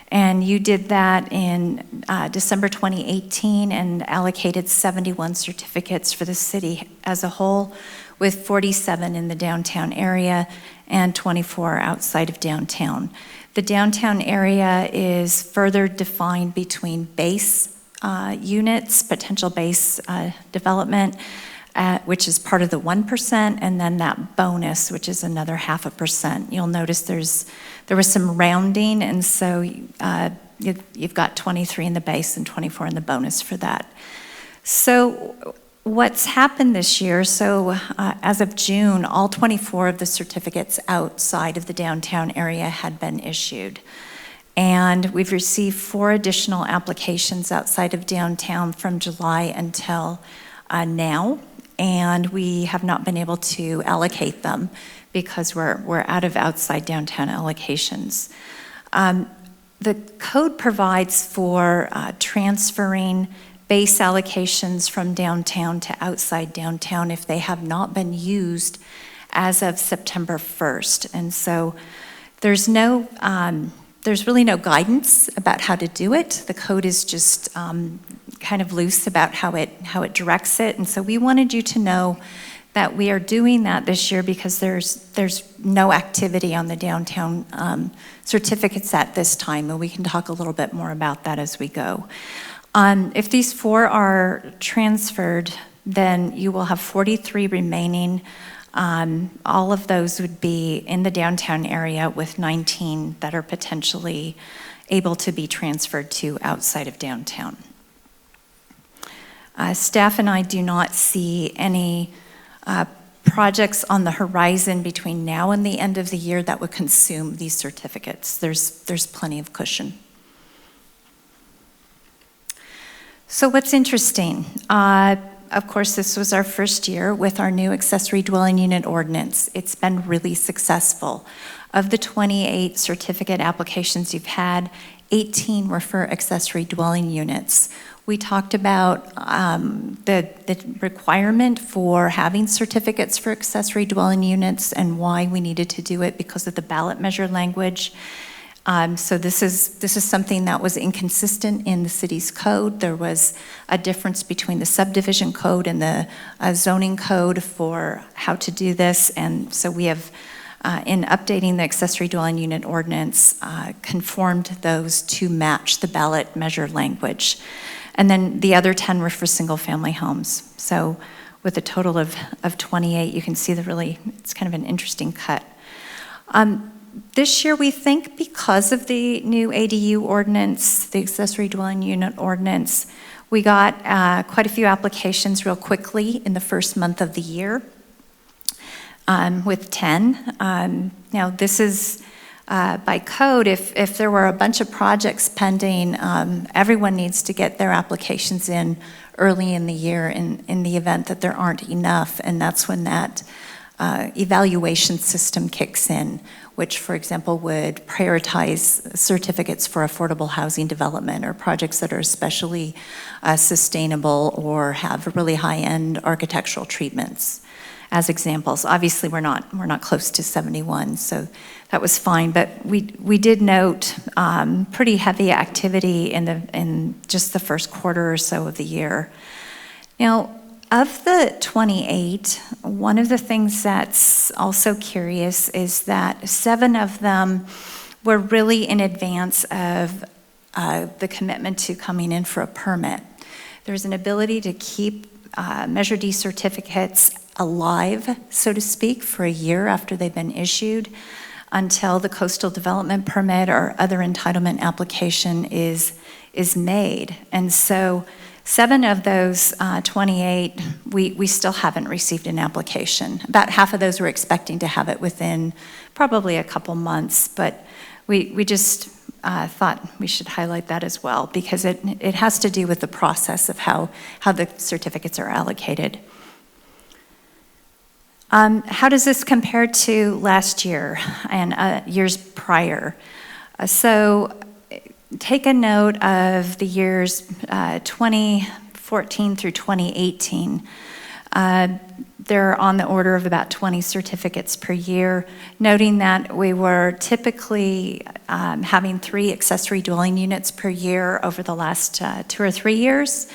And you did that in December 2018 and allocated 71 certificates for the city as a whole, with 47 in the downtown area and 24 outside of downtown. The downtown area is further defined between base units, potential base development, which is part of the 1%, and then that bonus, which is another 0.5%. You'll notice there was some rounding, and so you've got 23 in the base and 24 in the bonus for that. So what's happened this year, so as of June, all 24 of the certificates outside of the downtown area had been issued. And we've received 4 additional applications outside of downtown from July until now, and we have not been able to allocate them because we're out of outside downtown allocations. The code provides for transferring base allocations from downtown to outside downtown if they have not been used as of September 1st. And so there's really no guidance about how to do it. The code is just kind of loose about how it directs it. And so we wanted you to know that we are doing that this year because there's no activity on the downtown certificates at this time, and we can talk a little bit more about that as we go. If these 4 are transferred, then you will have 43 remaining. All of those would be in the downtown area, with 19 that are potentially able to be transferred to outside of downtown. Staff and I do not see any projects on the horizon between now and the end of the year that would consume these certificates. There's plenty of cushion. So what's interesting? Of course, this was our first year with our new accessory dwelling unit ordinance. It's been really successful. Of the 28 certificate applications you've had, 18 were for accessory dwelling units. We talked about the requirement for having certificates for accessory dwelling units and why we needed to do it because of the ballot measure language. So this is something that was inconsistent in the city's code. There was a difference between the subdivision code and the zoning code for how to do this, and so we have, in updating the accessory dwelling unit ordinance, conformed those to match the ballot measure language. And then the other 10 were for single-family homes. So with a total of 28. You can see it's kind of an interesting cut. This year, we think because of the new ADU ordinance, the accessory dwelling unit ordinance, we got quite a few applications real quickly in the first month of the year, with 10. Now, this is by code, if there were a bunch of projects pending, everyone needs to get their applications in early in the year in the event that there aren't enough, and that's when that evaluation system kicks in, which, for example, would prioritize certificates for affordable housing development or projects that are especially sustainable or have really high-end architectural treatments as examples. Obviously, we're not close to 71, so that was fine. But we did note pretty heavy activity in just the first quarter or so of the year. Now, of the 28, one of the things that's also curious is that 7 of them were really in advance of the commitment to coming in for a permit. There's an ability to keep Measure D certificates alive, so to speak, for a year after they've been issued until the coastal development permit or other entitlement application is made. And so 7 of those 28, we still haven't received an application. About half of those we're expecting to have it within probably a couple months, but we just thought we should highlight that as well because it has to do with the process of how the certificates are allocated. How does this compare to last year and years prior? So take a note of the years 2014 through 2018. They're on the order of about 20 certificates per year, noting that we were typically having 3 accessory dwelling units per year over the last 2 or 3 years,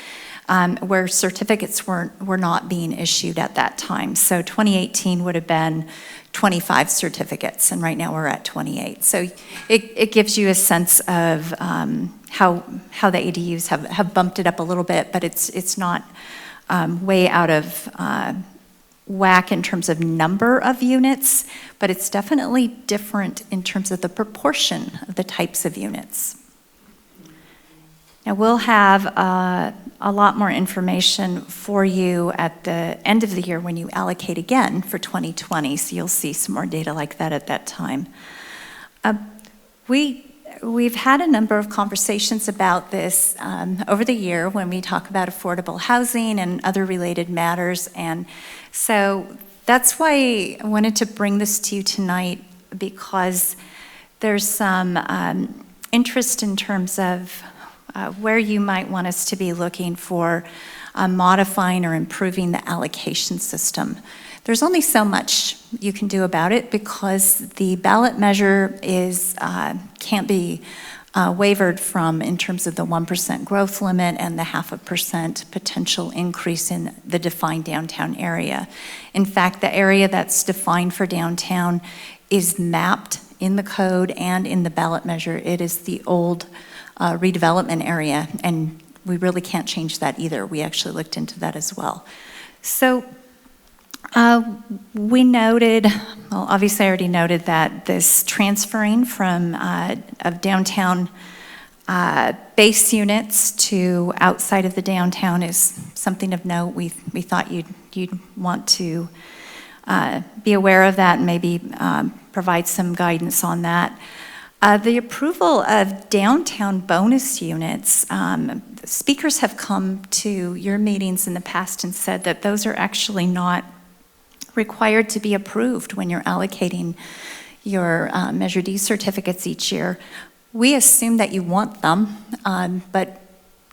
where certificates were not being issued at that time. So 2018 would have been 25 certificates, and right now we're at 28. So it gives you a sense of how the ADUs have bumped it up a little bit, but it's not way out of whack in terms of number of units, but it's definitely different in terms of the proportion of the types of units. Now, we'll have a lot more information for you at the end of the year when you allocate again for 2020, so you'll see some more data like that at that time. We've had a number of conversations about this over the year when we talk about affordable housing and other related matters, and so that's why I wanted to bring this to you tonight, because there's some interest in terms of where you might want us to be looking for modifying or improving the allocation system. There's only so much you can do about it because the ballot measure can't be wavered from in terms of the 1% growth limit and the 0.5% potential increase in the defined downtown area. In fact, the area that's defined for downtown is mapped in the code and in the ballot measure. It is the old redevelopment area, and we really can't change that either. We actually looked into that as well. So we noted, well, obviously I already noted that this transferring from of downtown base units to outside of the downtown is something of note. We thought you'd want to be aware of that and maybe provide some guidance on that. The approval of downtown bonus units, speakers have come to your meetings in the past and said that those are actually not required to be approved when you're allocating your Measure D certificates each year. We assume that you want them, but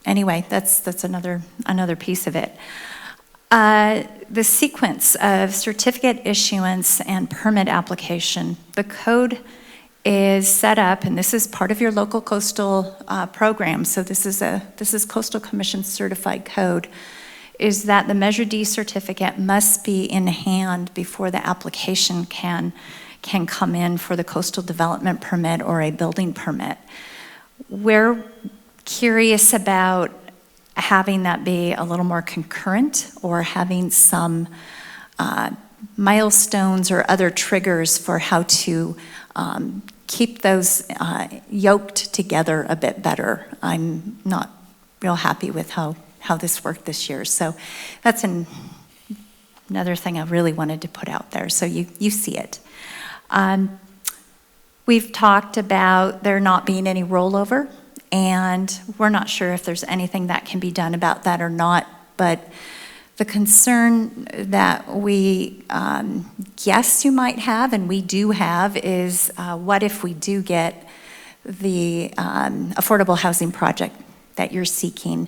anyway, that's another piece of it. The sequence of certificate issuance and permit application, the code is set up, and this is part of your local coastal program, so this is Coastal Commission certified code, is that the Measure D certificate must be in hand before the application can come in for the coastal development permit or a building permit. We're curious about having that be a little more concurrent or having some milestones or other triggers for how to keep those yoked together a bit better. I'm not real happy with how this worked this year. So that's another thing I really wanted to put out there, so you see it. We've talked about there not being any rollover, and we're not sure if there's anything that can be done about that or not, but the concern that we guess you might have, and we do have, is what if we do get the affordable housing project that you're seeking?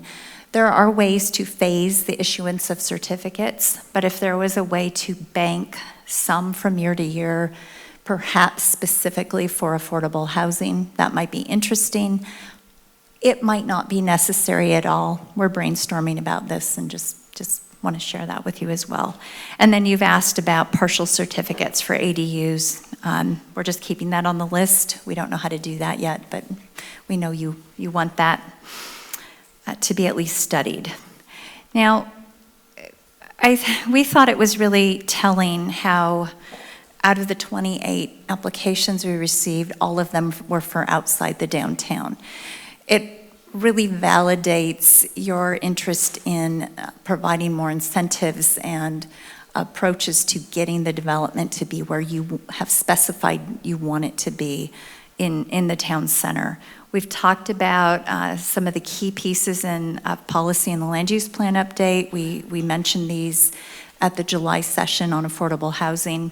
There are ways to phase the issuance of certificates, but if there was a way to bank some from year to year, perhaps specifically for affordable housing, that might be interesting. It might not be necessary at all. We're brainstorming about this and just want to share that with you as well. And then you've asked about partial certificates for ADUs. We're just keeping that on the list. We don't know how to do that yet, but we know you want that to be at least studied. Now, we thought it was really telling how out of the 28 applications we received, all of them were for outside the downtown. It really validates your interest in providing more incentives and approaches to getting the development to be where you have specified you want it to be in the town center. We've talked about some of the key pieces in policy in the land use plan update. We mentioned these at the July session on affordable housing.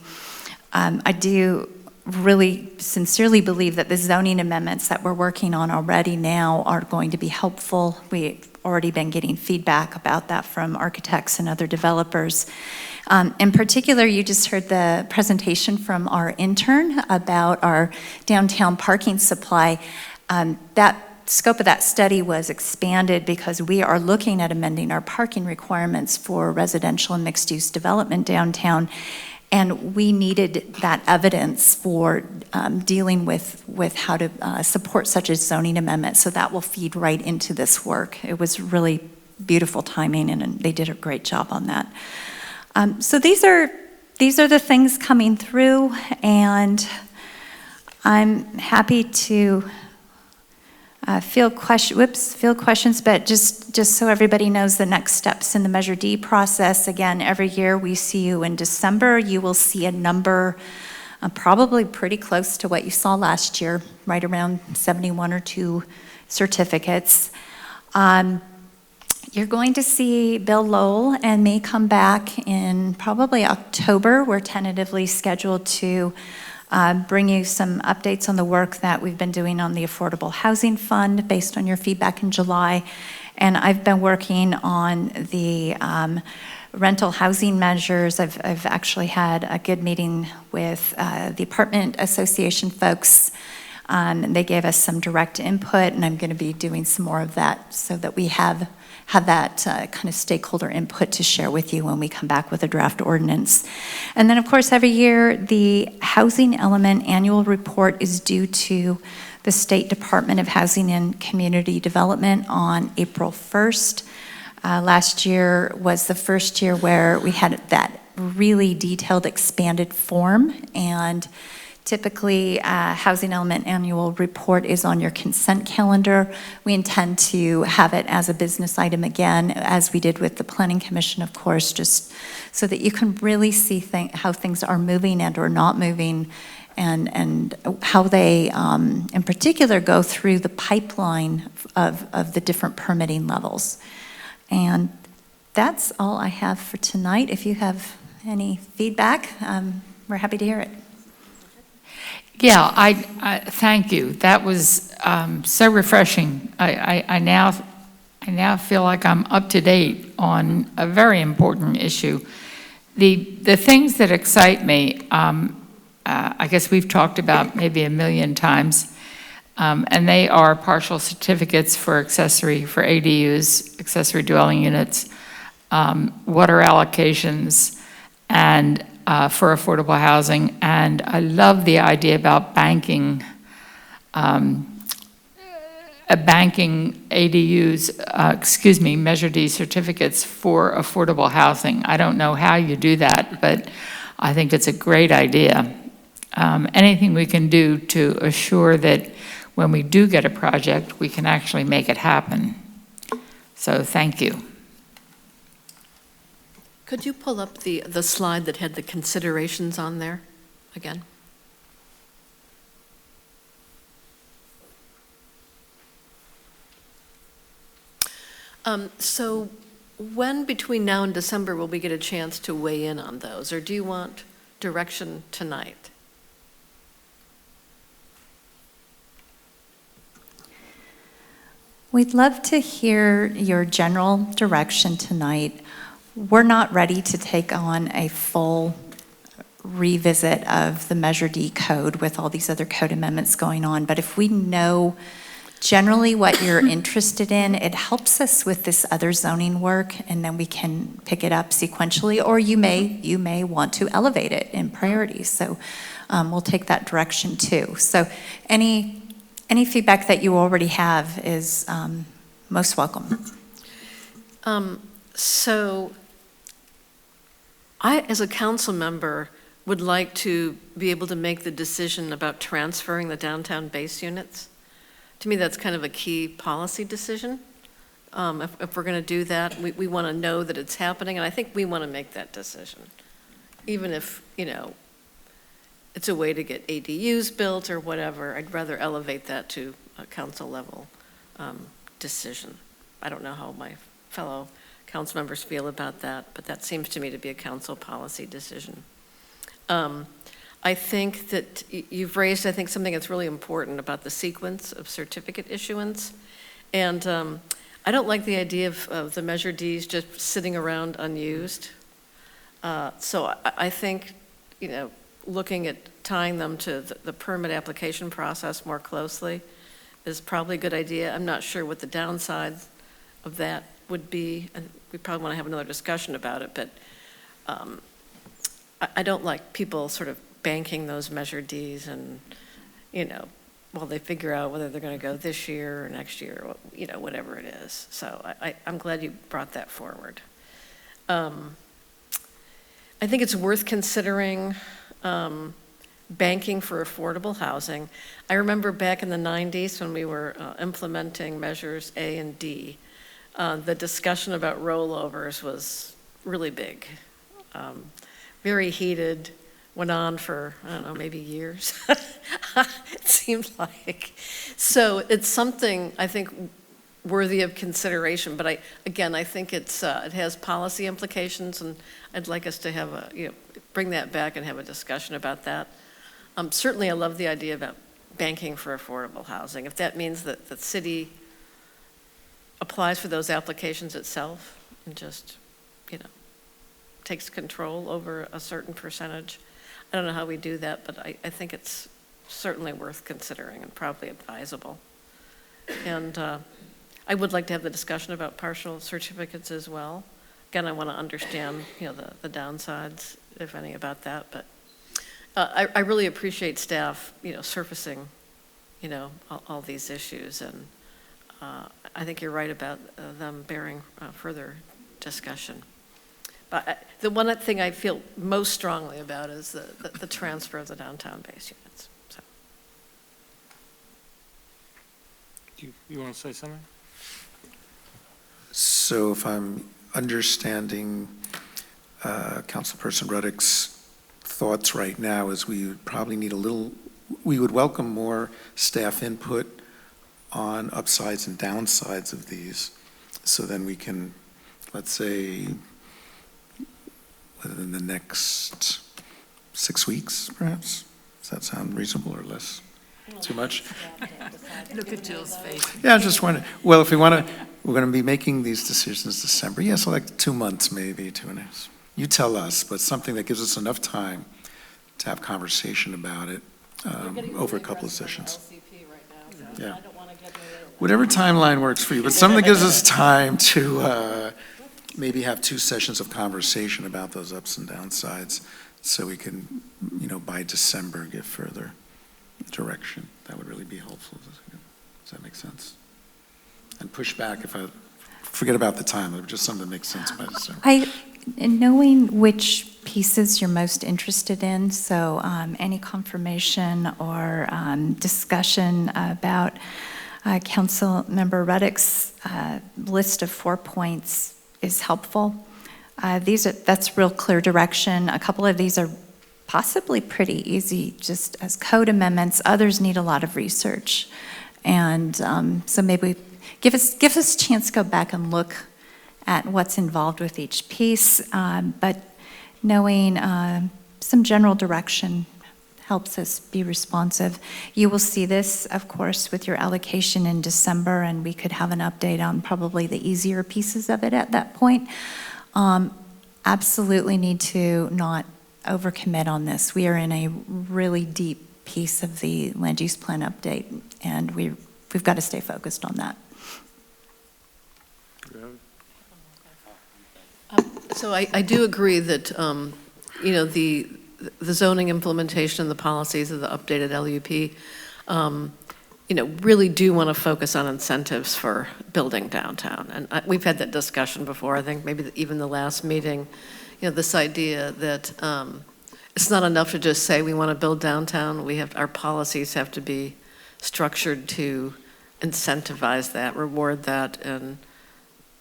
I do really sincerely believe that the zoning amendments that we're working on already now are going to be helpful. We've already been getting feedback about that from architects and other developers. In particular, you just heard the presentation from our intern about our downtown parking supply. That scope of that study was expanded because we are looking at amending our parking requirements for residential and mixed-use development downtown. And we needed that evidence for dealing with how to support such a zoning amendment. So that will feed right into this work. It was really beautiful timing, and they did a great job on that. So these are the things coming through, and I'm happy to field questions, but just so everybody knows the next steps in the Measure D process. Again, every year we see you in December. You will see a number probably pretty close to what you saw last year, right around 71 or 2 certificates. You're going to see Bill Lowell and me come back in probably October. We're tentatively scheduled to bring you some updates on the work that we've been doing on the Affordable Housing Fund based on your feedback in July. And I've been working on the rental housing measures. I've actually had a good meeting with the Apartment Association folks. They gave us some direct input, and I'm going to be doing some more of that so that we have that kind of stakeholder input to share with you when we come back with a draft ordinance. And then, of course, every year, the Housing Element Annual Report is due to the State Department of Housing and Community Development on April 1st. Last year was the first year where we had that really detailed, expanded form, and typically, Housing Element Annual Report is on your consent calendar. We intend to have it as a business item again, as we did with the Planning Commission, of course, just so that you can really see how things are moving and or not moving, and how they, in particular, go through the pipeline of the different permitting levels. And that's all I have for tonight. If you have any feedback, we're happy to hear it. Yeah, I thank you. That was so refreshing. I now feel like I'm up to date on a very important issue. The things that excite me, I guess we've talked about maybe 1 million times, and they are partial certificates for ADUs, accessory dwelling units, water allocations, and for affordable housing. And I love the idea about banking banking ADUs, Measure D certificates for affordable housing. I don't know how you do that, but I think it's a great idea. Anything we can do to assure that when we do get a project, we can actually make it happen. So thank you. Could you pull up the slide that had the considerations on there again? So when between now and December will we get a chance to weigh in on those, or do you want direction tonight? We'd love to hear your general direction tonight. We're not ready to take on a full revisit of the Measure D code with all these other code amendments going on, but if we know generally what you're interested in, it helps us with this other zoning work, and then we can pick it up sequentially, or you may want to elevate it in priorities. So we'll take that direction too. So any feedback that you already have is most welcome. So I, as a council member, would like to be able to make the decision about transferring the downtown base units. To me, that's kind of a key policy decision. If we're going to do that, we want to know that it's happening, and I think we want to make that decision. Even if, it's a way to get ADUs built or whatever, I'd rather elevate that to a council level decision. I don't know how my fellow council members feel about that, but that seems to me to be a council policy decision. I think that you've raised, something that's really important about the sequence of certificate issuance. And I don't like the idea of the Measure Ds just sitting around unused. So I think, looking at tying them to the permit application process more closely is probably a good idea. I'm not sure what the downside of that would be. And we probably want to have another discussion about it, but I don't like people sort of banking those Measure Ds and, while they figure out whether they're going to go this year or next year, or, whatever it is. So I'm glad you brought that forward. I think it's worth considering banking for affordable housing. I remember back in the 90s when we were implementing measures A and D, the discussion about rollovers was really big, very heated, went on for, I don't know, maybe years, it seemed like. So it's something I think worthy of consideration, but I think it has policy implications, and I'd like us to have bring that back and have a discussion about that. Certainly I love the idea about banking for affordable housing. If that means that the city applies for those applications itself and just, takes control over a certain percentage. I don't know how we do that, but I think it's certainly worth considering and probably advisable. And I would like to have the discussion about partial certificates as well. Again, I want to understand, the downsides, if any, about that. But I really appreciate staff, surfacing, all these issues. And I think you're right about them bearing further discussion. But the one thing I feel most strongly about is the transfer of the downtown base units. So. You want to say something? So if I'm understanding Councilperson Ruddick's thoughts right now, is we would probably need we would welcome more staff input on upsides and downsides of these. So then we can, let's say, within the next 6 weeks, perhaps? Does that sound reasonable or less? Too much? Look at Jill's face. Yeah, I just wondering. Well, if we're going to be making these decisions December. Yeah, so like 2 months, maybe 2.5. You tell us, but something that gives us enough time to have conversation about it over a couple of sessions. Yeah. Whatever timeline works for you, but something that gives us time to maybe have 2 sessions of conversation about those ups and downsides, so we can, by December, give further direction. That would really be helpful. Does that make sense? and push back if I forget about the time. It was just something that makes sense by December. Knowing which pieces you're most interested in, so any confirmation or discussion about Council Member Ruddick's list of 4 points is helpful. That's real clear direction. A couple of these are possibly pretty easy, just as code amendments. Others need a lot of research, and so maybe give us a chance to go back and look at what's involved with each piece, but knowing some general direction helps us be responsive. You will see this, of course, with your allocation in December, and we could have an update on probably the easier pieces of it at that point. Absolutely need to not overcommit on this. We are in a really deep piece of the land use plan update, and we've got to stay focused on that. So I do agree that, you know, the zoning implementation, the policies of the updated LUP, you know, really do want to focus on incentives for building downtown. And we've had that discussion before. I think maybe even the last meeting, you know, this idea that it's not enough to just say we want to build downtown. Our policies have to be structured to incentivize that, reward that, and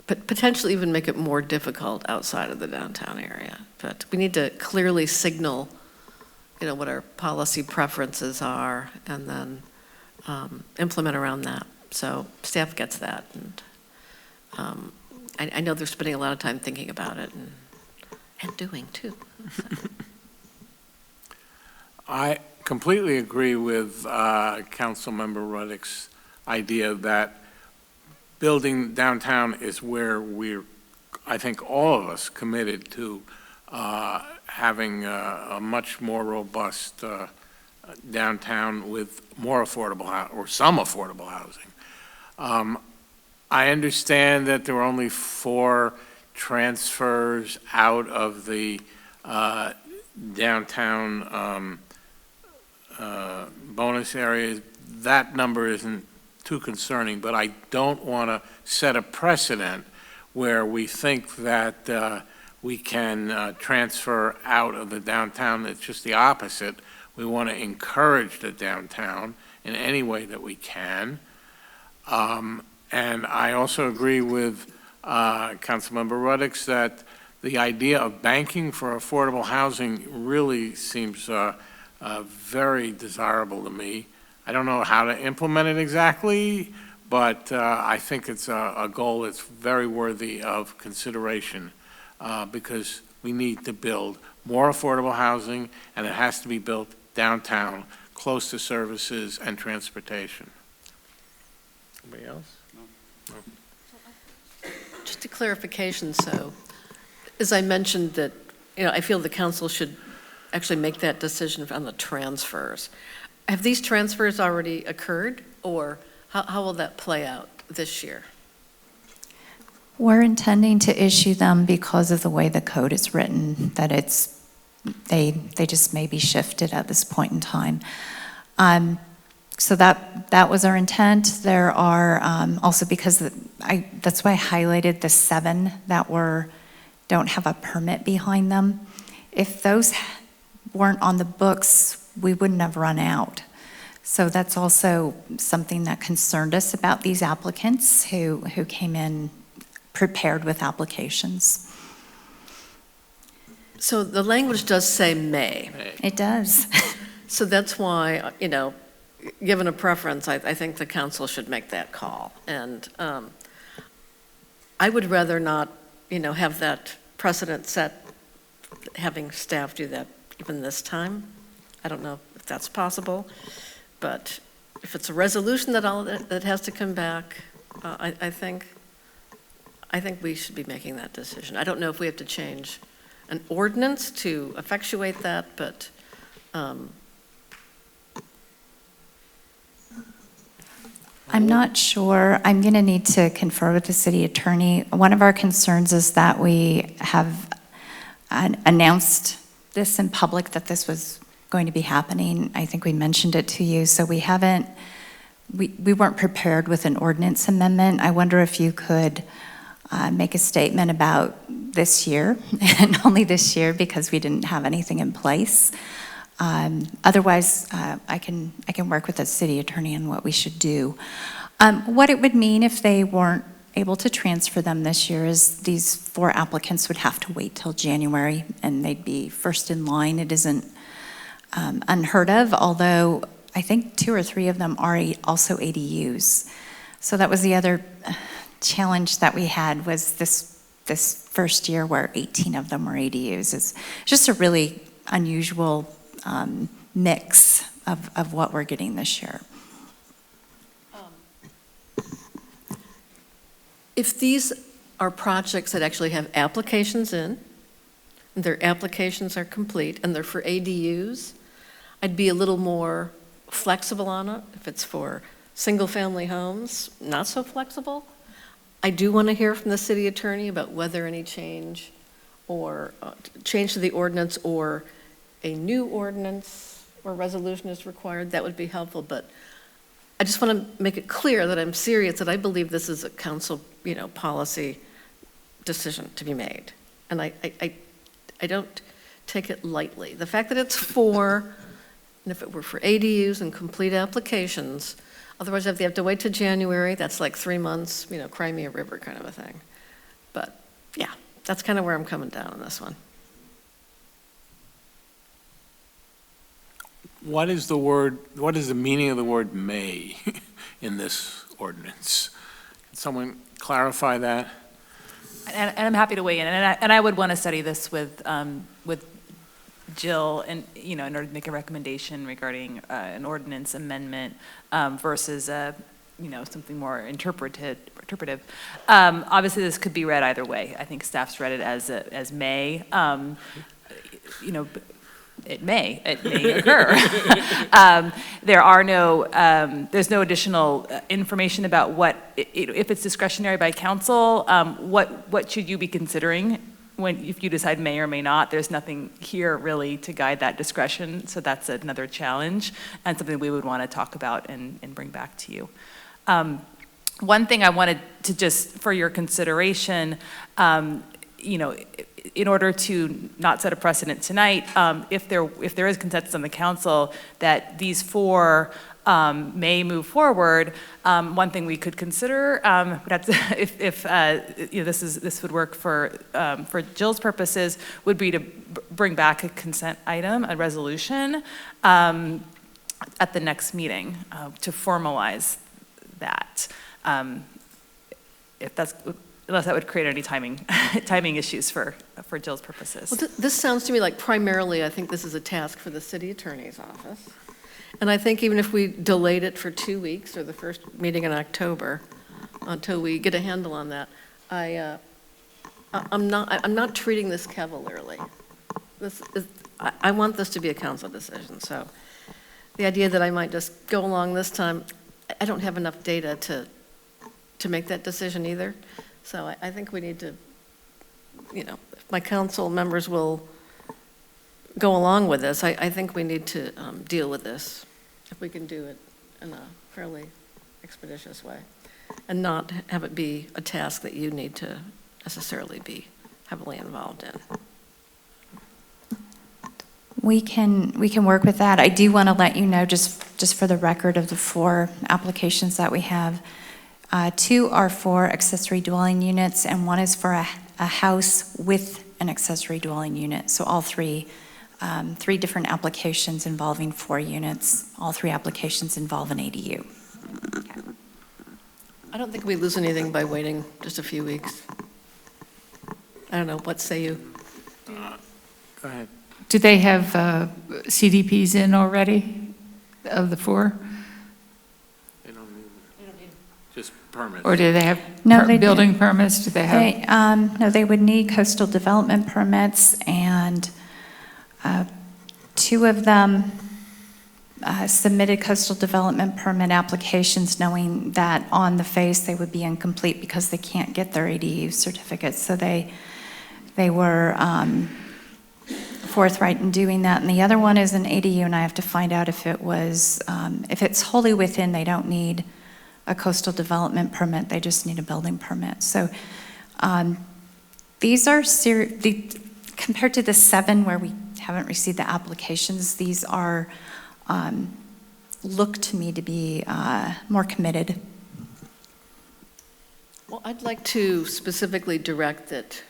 potentially even make it more difficult outside of the downtown area. But we need to clearly signal, you know, what our policy preferences are, and then implement around that. So staff gets that, and I know they're spending a lot of time thinking about it and doing too. I completely agree with Councilmember Ruddick's idea that building downtown is where we're, I think all of us, committed to having a much more robust downtown with more affordable, or some affordable housing. I understand that there were only 4 transfers out of the downtown bonus areas. That number isn't too concerning, but I don't want to set a precedent where we think that we can transfer out of the downtown. It's just the opposite. We want to encourage the downtown in any way that we can. And I also agree with Councilmember Ruddick that the idea of banking for affordable housing really seems very desirable to me. I don't know how to implement it exactly, but I think it's a goal that's very worthy of consideration because we need to build more affordable housing, and it has to be built downtown, close to services and transportation. Anybody else? No. Just a clarification, so, as I mentioned that, you know, I feel the council should actually make that decision on the transfers. Have these transfers already occurred, or how will that play out this year? We're intending to issue them because of the way the code is written, that they just may be shifted at this point in time. So that was our intent. There are also, because that's why I highlighted the 7 that don't have a permit behind them. If those weren't on the books, we wouldn't have run out. So that's also something that concerned us about these applicants who came in prepared with applications. So the language does say may. It does. So that's why, you know, given a preference, I think the council should make that call. And I would rather not, you know, have that precedent set, having staff do that even this time. I don't know if that's possible, but if it's a resolution that has to come back, I think we should be making that decision. I don't know if we have to change an ordinance to effectuate that, but I'm not sure. I'm going to need to confer with the city attorney. One of our concerns is that we have announced this in public, that this was going to be happening. I think we mentioned it to you, so we haven't we weren't prepared with an ordinance amendment. I wonder if you could make a statement about this year, and only this year, because we didn't have anything in place. Otherwise, I can work with the city attorney on what we should do. What it would mean if they weren't able to transfer them this year is these 4 applicants would have to wait till January, and they'd be first in line. It isn't unheard of, although I think 2 or 3 of them are also ADUs. So that was the other challenge that we had, was this first year where 18 of them were ADUs. It's just a really unusual mix of what we're getting this year. If these are projects that actually have applications in, and their applications are complete, and they're for ADUs, I'd be a little more flexible on it. If it's for single-family homes, not so flexible. I do want to hear from the city attorney about whether any change or change to the ordinance or a new ordinance or resolution is required. That would be helpful, but I just want to make it clear that I'm serious, that I believe this is a council, policy decision to be made. And I don't take it lightly. The fact that it's 4, and if it were for ADUs and complete applications, otherwise if they have to wait till January, that's like 3 months, cry me a river kind of a thing. But yeah, that's kind of where I'm coming down on this one. What is the meaning of the word may in this ordinance? Can someone clarify that? And I'm happy to weigh in, and I would want to study this with Jill, and in order to make a recommendation regarding an ordinance amendment versus something more interpretive. Obviously, this could be read either way. I think staff's read it as may. It may occur. There's no additional information about if it's discretionary by council, what should you be considering if you decide may or may not. There's nothing here really to guide that discretion, so that's another challenge and something we would want to talk about and bring back to you. One thing I wanted to just, for your consideration, in order to not set a precedent tonight, if there is consensus on the council that these 4 may move forward, one thing we could consider, if this would work for Jill's purposes, would be to bring back a consent item, a resolution, at the next meeting to formalize that. Unless that would create any timing issues for Jill's purposes. Well, this sounds to me like primarily, I think this is a task for the city attorney's office. And I think even if we delayed it for 2 weeks or the first meeting in October until we get a handle on that, I'm not treating this cavalierly. I want this to be a council decision. So the idea that I might just go along this time, I don't have enough data to make that decision either. So I think we need to, if my council members will go along with this, I think we need to deal with this, if we can do it in a fairly expeditious way, and not have it be a task that you need to necessarily be heavily involved in. We can work with that. I do want to let you know, just for the record, of the 4 applications that we have. 2 are for accessory dwelling units, and 1 is for a house with an accessory dwelling unit. So all 3 different applications involving 4 units. All 3 applications involve an ADU. Okay. I don't think we lose anything by waiting just a few weeks. I don't know, what say you? Go ahead. Do they have CDPs in already, of the 4? They don't need just permits. Or do they have building permits? Do they have? No, they would need coastal development permits, and 2 of them submitted coastal development permit applications knowing that on the face they would be incomplete because they can't get their ADU certificates. So they were forthright in doing that. And the other one is an ADU, and I have to find out if it was, if it's wholly within, they don't need a coastal development permit, they just need a building permit. So these are, compared to the 7 where we haven't received the applications, these are, look to me to be more committed. Well, I'd like to specifically direct that,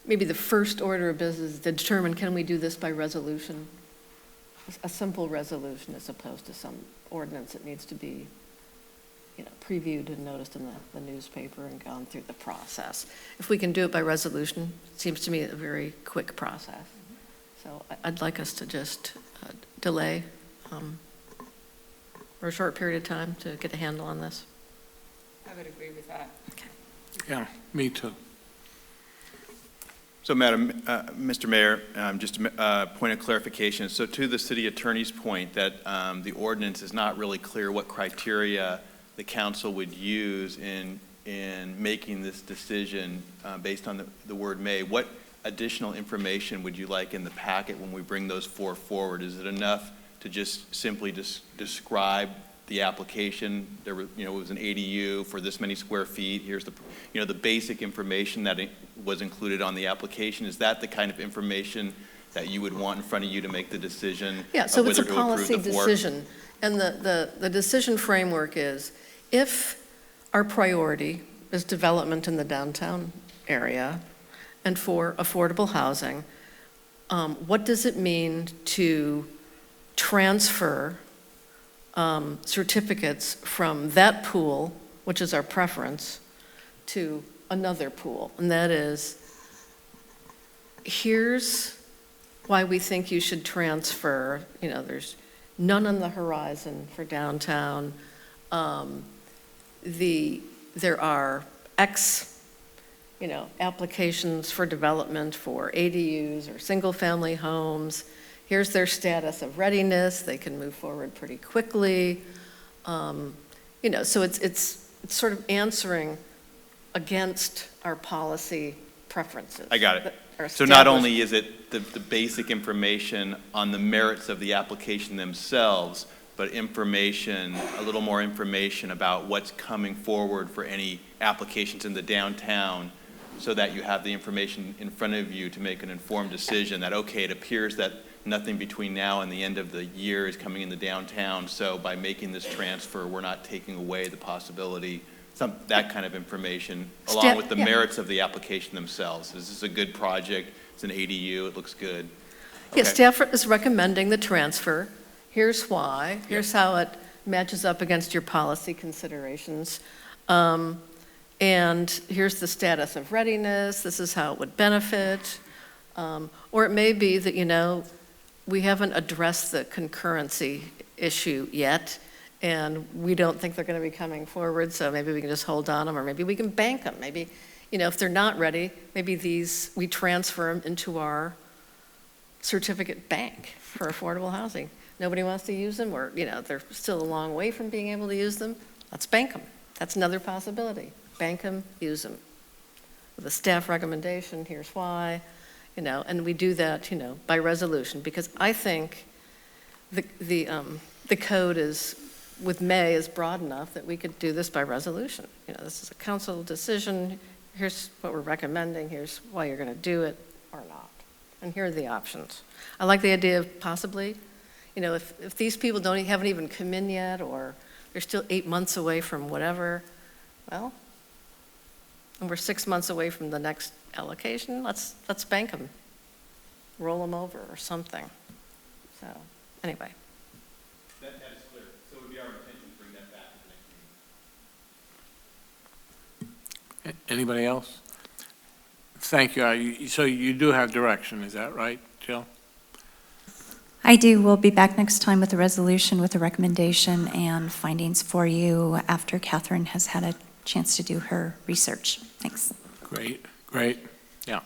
maybe the first order of business is to determine, can we do this by resolution? A simple resolution as opposed to some ordinance that needs to be, previewed and noticed in the newspaper and gone through the process. If we can do it by resolution, it seems to me a very quick process. So I'd like us to just delay for a short period of time to get a handle on this. I would agree with that. Yeah, me too. So, Madam, Mr. Mayor, just a point of clarification. So to the city attorney's point that the ordinance is not really clear what criteria the council would use in making this decision based on the word may, what additional information would you like in the packet when we bring those 4 forward? Is it enough to just simply describe the application? There was, it was an ADU for this many square feet. Here's the, the basic information that was included on the application. Is that the kind of information that you would want in front of you to make the decision? Yeah, so it's a whether to approve policy the 4? decision. And the decision framework is, if our priority is development in the downtown area and for affordable housing, what does it mean to transfer certificates from that pool, which is our preference, to another pool? And that is, here's why we think you should transfer. There's none on the horizon for downtown. There are X, applications for development for ADUs or single-family homes. Here's their status of readiness. They can move forward pretty quickly. So it's sort of answering against our policy preferences. I got it. So not only is it the basic information on the merits of the application themselves, but information, a little more information about what's coming forward for any applications in the downtown, so that you have the information in front of you to make an informed decision that, okay, it appears that nothing between now and the end of the year is coming in the downtown, so by making this transfer, we're not taking away the possibility, that kind of information, along with the merits of the application themselves. Is this a good project? It's an ADU, it looks good. Okay. Yes, staff is recommending the transfer. Here's why. Here's how it matches up against your policy considerations. And here's the status of readiness. This is how it would benefit. Or it may be that, we haven't addressed the concurrency issue yet, and we don't think they're going to be coming forward, so maybe we can just hold on them, or maybe we can bank them. Maybe, if they're not ready, maybe we transfer them into our certificate bank for affordable housing. Nobody wants to use them, or, they're still a long way from being able to use them. Let's bank them. That's another possibility. Bank them, use them. With a staff recommendation, here's why, and we do that, by resolution, because I think the code with May is broad enough that we could do this by resolution. This is a council decision. Here's what we're recommending. Here's why you're going to do it or not. And here are the options. I like the idea of possibly, if these people haven't even come in yet, or they're still 8 months away from whatever, well, and we're 6 months away from the next allocation, let's bank them, roll them over or something. So, anyway. That is clear. So it would be our intention to bring that back to the next meeting. Anybody else? Thank you. So you do have direction, is that right, Jill? I do. We'll be back next time with a resolution with a recommendation and findings for you after Catherine has had a chance to do her research. Thanks. Great. Yeah.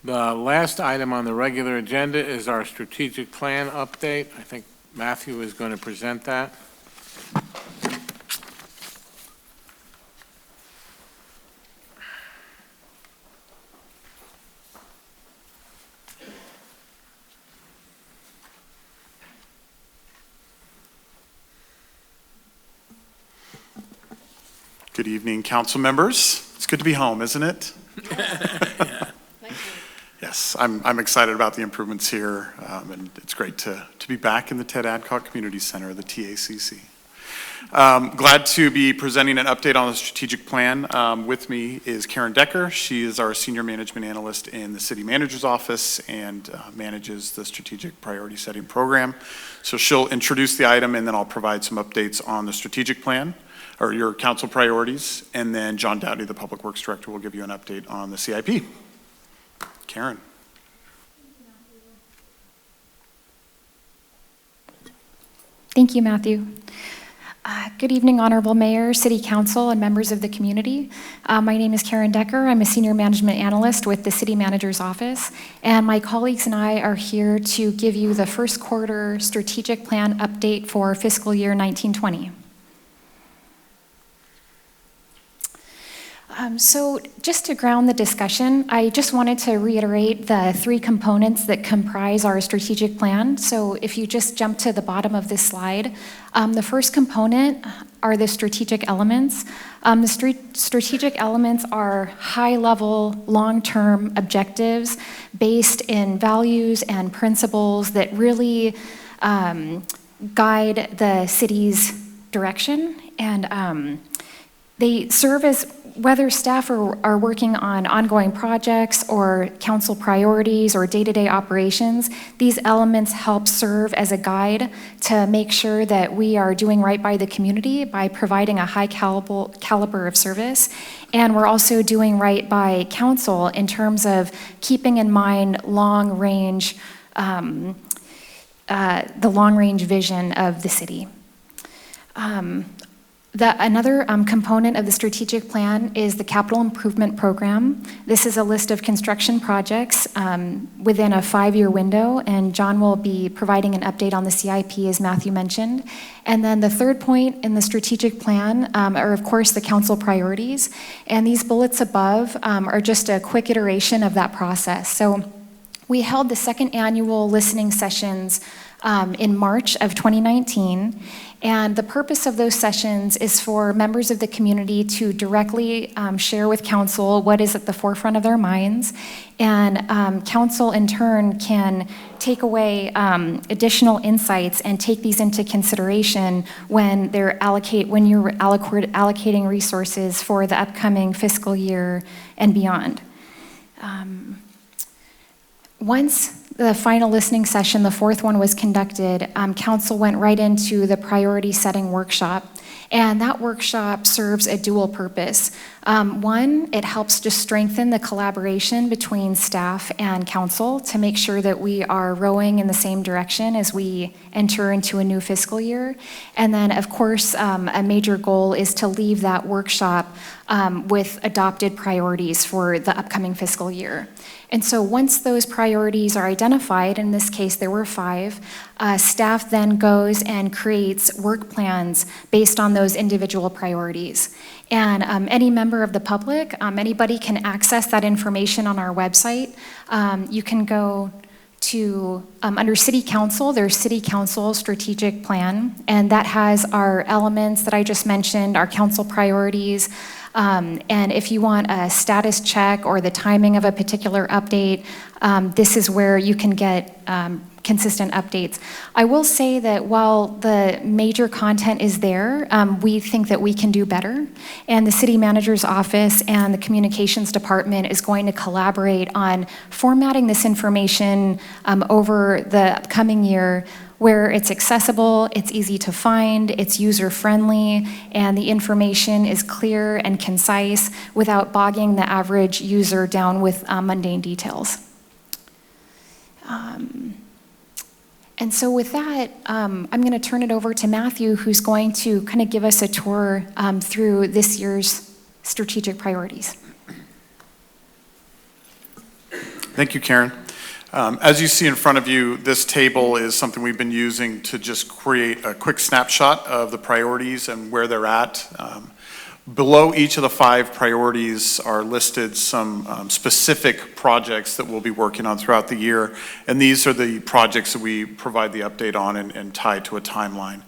The last item on the regular agenda is our strategic plan update. I think Matthew is going to present that. Good evening, council members. It's good to be home, isn't it? Yes, I'm excited about the improvements here, and it's great to be back in the Ted Adcock Community Center, the TACC. Glad to be presenting an update on the strategic plan. With me is Karen Decker. She is our Senior Management Analyst in the City Manager's Office and manages the Strategic Priority Setting Program. So she'll introduce the item, and then I'll provide some updates on the strategic plan, or your council priorities, and then John Dowdy, the Public Works Director, will give you an update on the CIP. Karen. Thank you, Matthew. Good evening, Honorable Mayor, City Council, and members of the community. My name is Karen Decker. I'm a Senior Management Analyst with the City Manager's Office, and my colleagues and I are here to give you the first quarter strategic plan update for fiscal year 1920. So just to ground the discussion, I just wanted to reiterate the three components that comprise our strategic plan. So if you just jump to the bottom of this slide, the first component are the strategic elements. The strategic elements are high-level, long-term objectives based in values and principles that really guide the city's direction, and they serve as, whether staff are working on ongoing projects or council priorities or day-to-day operations, these elements help serve as a guide to make sure that we are doing right by the community by providing a high caliber of service. And we're also doing right by council in terms of keeping in mind long-range, the long-range vision of the city. Another component of the strategic plan is the capital improvement program. This is a list of construction projects within a 5-year window, and John will be providing an update on the CIP, as Matthew mentioned. And then the third point in the strategic plan are, of course, the council priorities. And these bullets above are just a quick iteration of that process. So we held the second annual listening sessions in March of 2019. And the purpose of those sessions is for members of the community to directly share with council what is at the forefront of their minds. And council, in turn, can take away additional insights and take these into consideration when you're allocating resources for the upcoming fiscal year and beyond. Once the final listening session, the fourth one, was conducted, council went right into the priority setting workshop. And that workshop serves a dual purpose. One, it helps to strengthen the collaboration between staff and council to make sure that we are rowing in the same direction as we enter into a new fiscal year. And then, of course, a major goal is to leave that workshop with adopted priorities for the upcoming fiscal year. And so once those priorities are identified, in this case there were 5, staff then goes and creates work plans based on those individual priorities. And any member of the public, anybody can access that information on our website. You can go to, under City Council, there's City Council Strategic Plan, and that has our elements that I just mentioned, our council priorities. And if you want a status check or the timing of a particular update, this is where you can get consistent updates. I will say that while the major content is there, we think that we can do better. And the City Manager's Office and the Communications Department is going to collaborate on formatting this information over the upcoming year, where it's accessible, it's easy to find, it's user-friendly, and the information is clear and concise without bogging the average user down with mundane details. And so with that, I'm going to turn it over to Matthew, who's going to kind of give us a tour through this year's strategic priorities. Thank you, Karen. As you see in front of you, this table is something we've been using to just create a quick snapshot of the priorities and where they're at. Below each of the 5 priorities are listed some specific projects that we'll be working on throughout the year, and these are the projects that we provide the update on and tie to a timeline.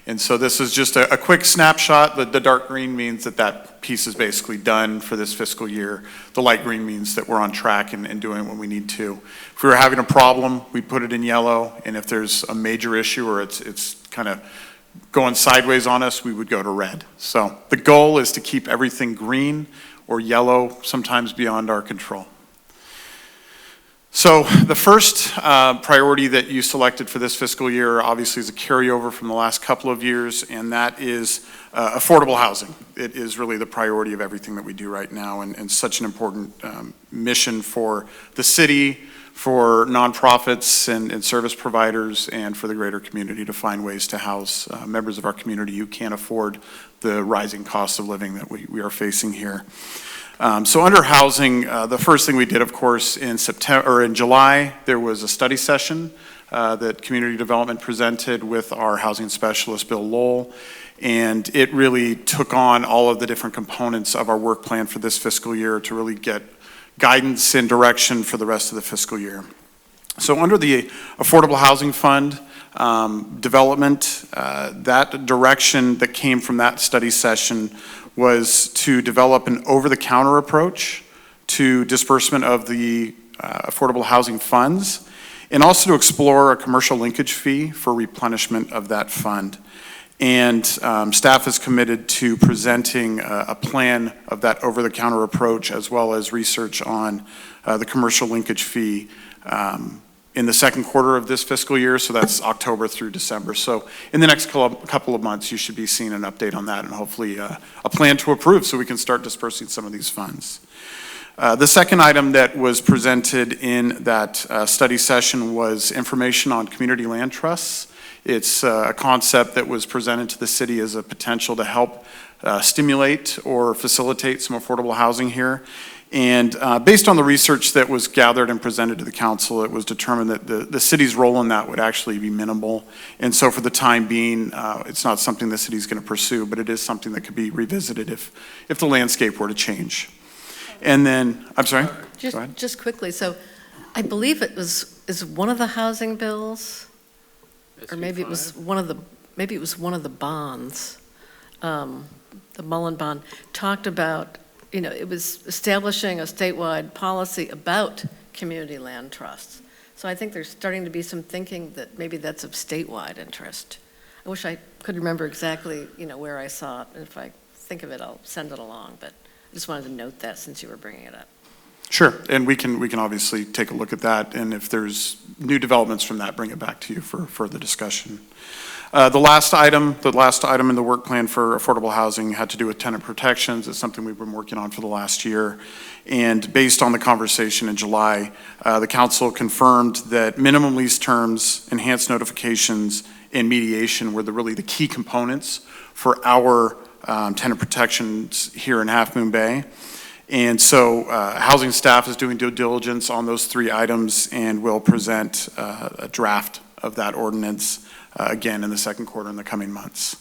And so this is just a quick snapshot. The dark green means that that piece is basically done for this fiscal year. The light green means that we're on track and doing what we need to. If we were having a problem, we'd put it in yellow, and if there's a major issue or it's kind of going sideways on us, we would go to red. So the goal is to keep everything green or yellow, sometimes beyond our control. So the first priority that you selected for this fiscal year obviously is a carryover from the last couple of years, and that is affordable housing. It is really the priority of everything that we do right now, and such an important mission for the city, for nonprofits and service providers, and for the greater community to find ways to house members of our community who can't afford the rising cost of living that we are facing here. So under housing, the first thing we did, of course, in July, there was a study session that community development presented with our housing specialist, Bill Lowell, and it really took on all of the different components of our work plan for this fiscal year to really get guidance and direction for the rest of the fiscal year. So under the Affordable Housing Fund development, that direction that came from that study session was to develop an over-the-counter approach to disbursement of the affordable housing funds, and also to explore a commercial linkage fee for replenishment of that fund. And staff is committed to presenting a plan of that over-the-counter approach, as well as research on the commercial linkage fee in the second quarter of this fiscal year, so that's October through December. So in the next couple of months, you should be seeing an update on that, and hopefully a plan to approve so we can start dispersing some of these funds. The second item that was presented in that study session was information on community land trusts. It's a concept that was presented to the city as a potential to help stimulate or facilitate some affordable housing here. And based on the research that was gathered and presented to the council, it was determined that the city's role in that would actually be minimal. And so for the time being, it's not something the city's going to pursue, but it is something that could be revisited if the landscape were to change. And then, I'm sorry? Go ahead. Just quickly, so I believe is one of the housing bills, or maybe it was one of the bonds, the Mullen bond, talked about, it was establishing a statewide policy about community land trusts. So I think there's starting to be some thinking that maybe that's of statewide interest. I wish I could remember exactly, where I saw it. And if I think of it, I'll send it along. But I just wanted to note that since you were bringing it up. Sure, and we can obviously take a look at that, and if there's new developments from that, bring it back to you for further discussion. The last item in the work plan for affordable housing had to do with tenant protections. It's something we've been working on for the last year. And based on the conversation in July, the council confirmed that minimum lease terms, enhanced notifications, and mediation were really the key components for our tenant protections here in Half Moon Bay. And so housing staff is doing due diligence on those three items and will present a draft of that ordinance again in the second quarter in the coming months.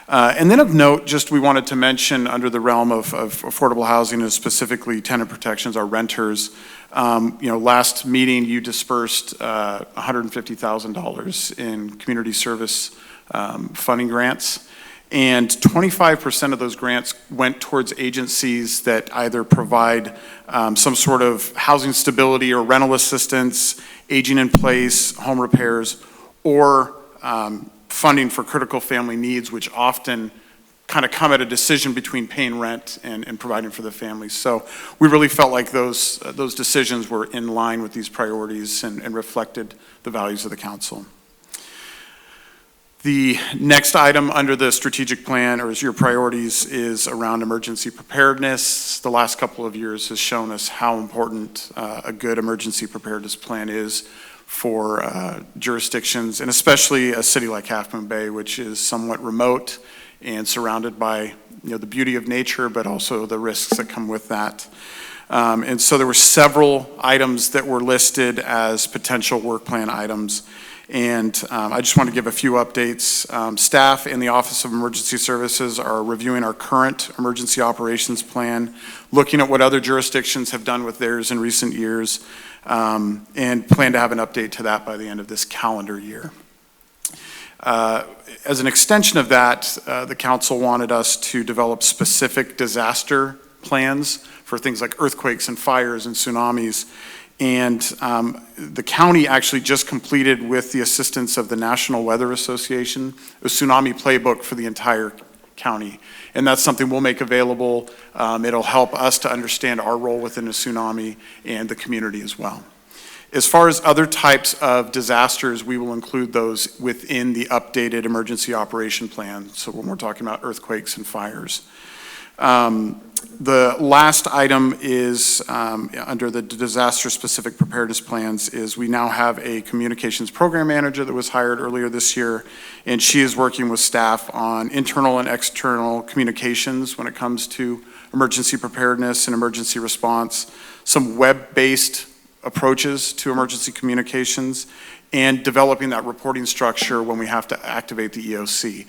And then of note, we wanted to mention under the realm of affordable housing and specifically tenant protections, our renters. Last meeting you dispersed $150,000 in community service funding grants. And 25% of those grants went towards agencies that either provide some sort of housing stability or rental assistance, aging in place, home repairs, or funding for critical family needs, which often kind of come at a decision between paying rent and providing for the families. So we really felt like those decisions were in line with these priorities and reflected the values of the council. The next item under the strategic plan, or as your priorities, is around emergency preparedness. The last couple of years has shown us how important a good emergency preparedness plan is for jurisdictions, and especially a city like Half Moon Bay, which is somewhat remote and surrounded by the beauty of nature, but also the risks that come with that. And so there were several items that were listed as potential work plan items. And I just want to give a few updates. Staff in the Office of Emergency Services are reviewing our current emergency operations plan, looking at what other jurisdictions have done with theirs in recent years, and plan to have an update to that by the end of this calendar year. As an extension of that, the council wanted us to develop specific disaster plans for things like earthquakes and fires and tsunamis. And the county actually just completed, with the assistance of the National Weather Association, a tsunami playbook for the entire county. And that's something we'll make available. It'll help us to understand our role within a tsunami and the community as well. As far as other types of disasters, we will include those within the updated emergency operation plan. So when we're talking about earthquakes and fires. The last item is, under the disaster-specific preparedness plans, is we now have a communications program manager that was hired earlier this year, and she is working with staff on internal and external communications when it comes to emergency preparedness and emergency response, some web-based approaches to emergency communications, and developing that reporting structure when we have to activate the EOC.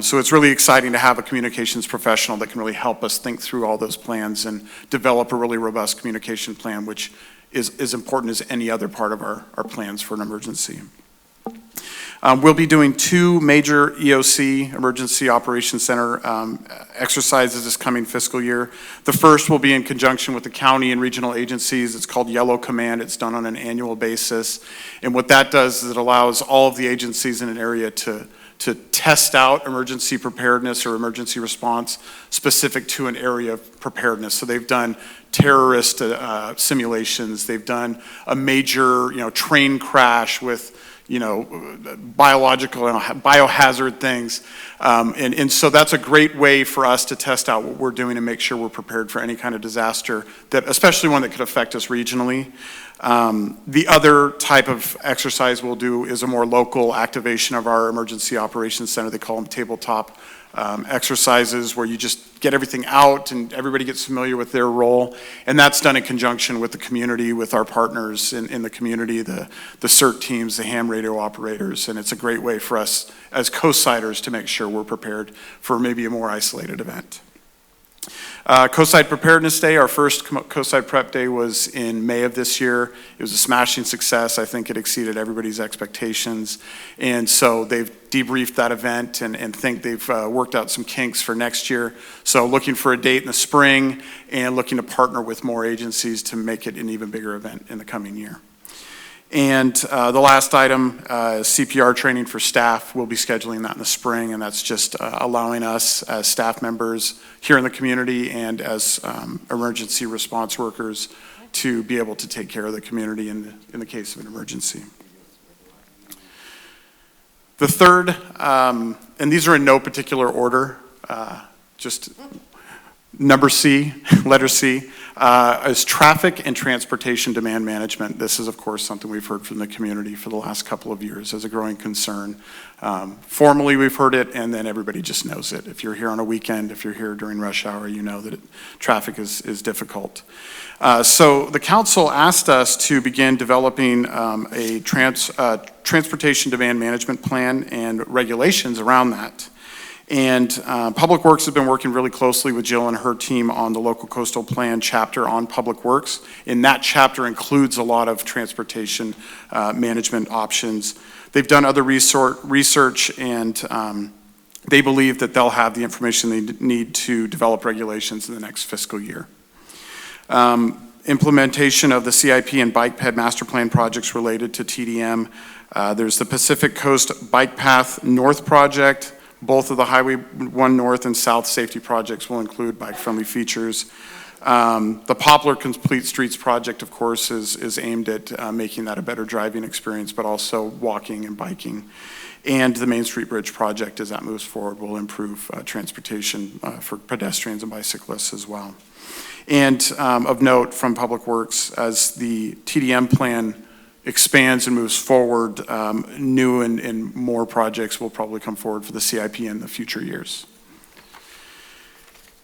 So it's really exciting to have a communications professional that can really help us think through all those plans and develop a really robust communication plan, which is as important as any other part of our plans for an emergency. We'll be doing 2 major EOC, Emergency Operations Center, exercises this coming fiscal year. The first will be in conjunction with the county and regional agencies. It's called Yellow Command. It's done on an annual basis. And what that does is it allows all of the agencies in an area to test out emergency preparedness or emergency response specific to an area of preparedness. So they've done terrorist simulations. They've done a major, train crash with, biological and biohazard things. And so that's a great way for us to test out what we're doing and make sure we're prepared for any kind of disaster, especially one that could affect us regionally. The other type of exercise we'll do is a more local activation of our Emergency Operations Center. They call them tabletop exercises, where you just get everything out and everybody gets familiar with their role. And that's done in conjunction with the community, with our partners in the community, the CERT teams, the ham radio operators. And it's a great way for us as co-siders to make sure we're prepared for maybe a more isolated event. Co-side Preparedness Day, our first co-side prep day, was in May of this year. It was a smashing success. I think it exceeded everybody's expectations. And so they've debriefed that event and think they've worked out some kinks for next year. So looking for a date in the spring and looking to partner with more agencies to make it an even bigger event in the coming year. And the last item is CPR training for staff. We'll be scheduling that in the spring, and that's just allowing us as staff members here in the community and as emergency response workers to be able to take care of the community in the case of an emergency. The third, and these are in no particular order, just number C, letter C, is traffic and transportation demand management. This is, of course, something we've heard from the community for the last couple of years as a growing concern. Formally, we've heard it, and then everybody just knows it. If you're here on a weekend, if you're here during rush hour, you know that traffic is difficult. So the council asked us to begin developing a transportation demand management plan and regulations around that. And Public Works has been working really closely with Jill and her team on the local coastal plan chapter on Public Works. And that chapter includes a lot of transportation management options. They've done other research, and they believe that they'll have the information they need to develop regulations in the next fiscal year. Implementation of the CIP and Bike Ped Master Plan projects related to TDM. There's the Pacific Coast Bike Path North project. Both of the Highway 1 North and South safety projects will include bike-friendly features. The Poplar Complete Streets project, of course, is aimed at making that a better driving experience, but also walking and biking. And the Main Street Bridge project, as that moves forward, will improve transportation for pedestrians and bicyclists as well. And of note from Public Works, as the TDM plan expands and moves forward, new and more projects will probably come forward for the CIP in the future years.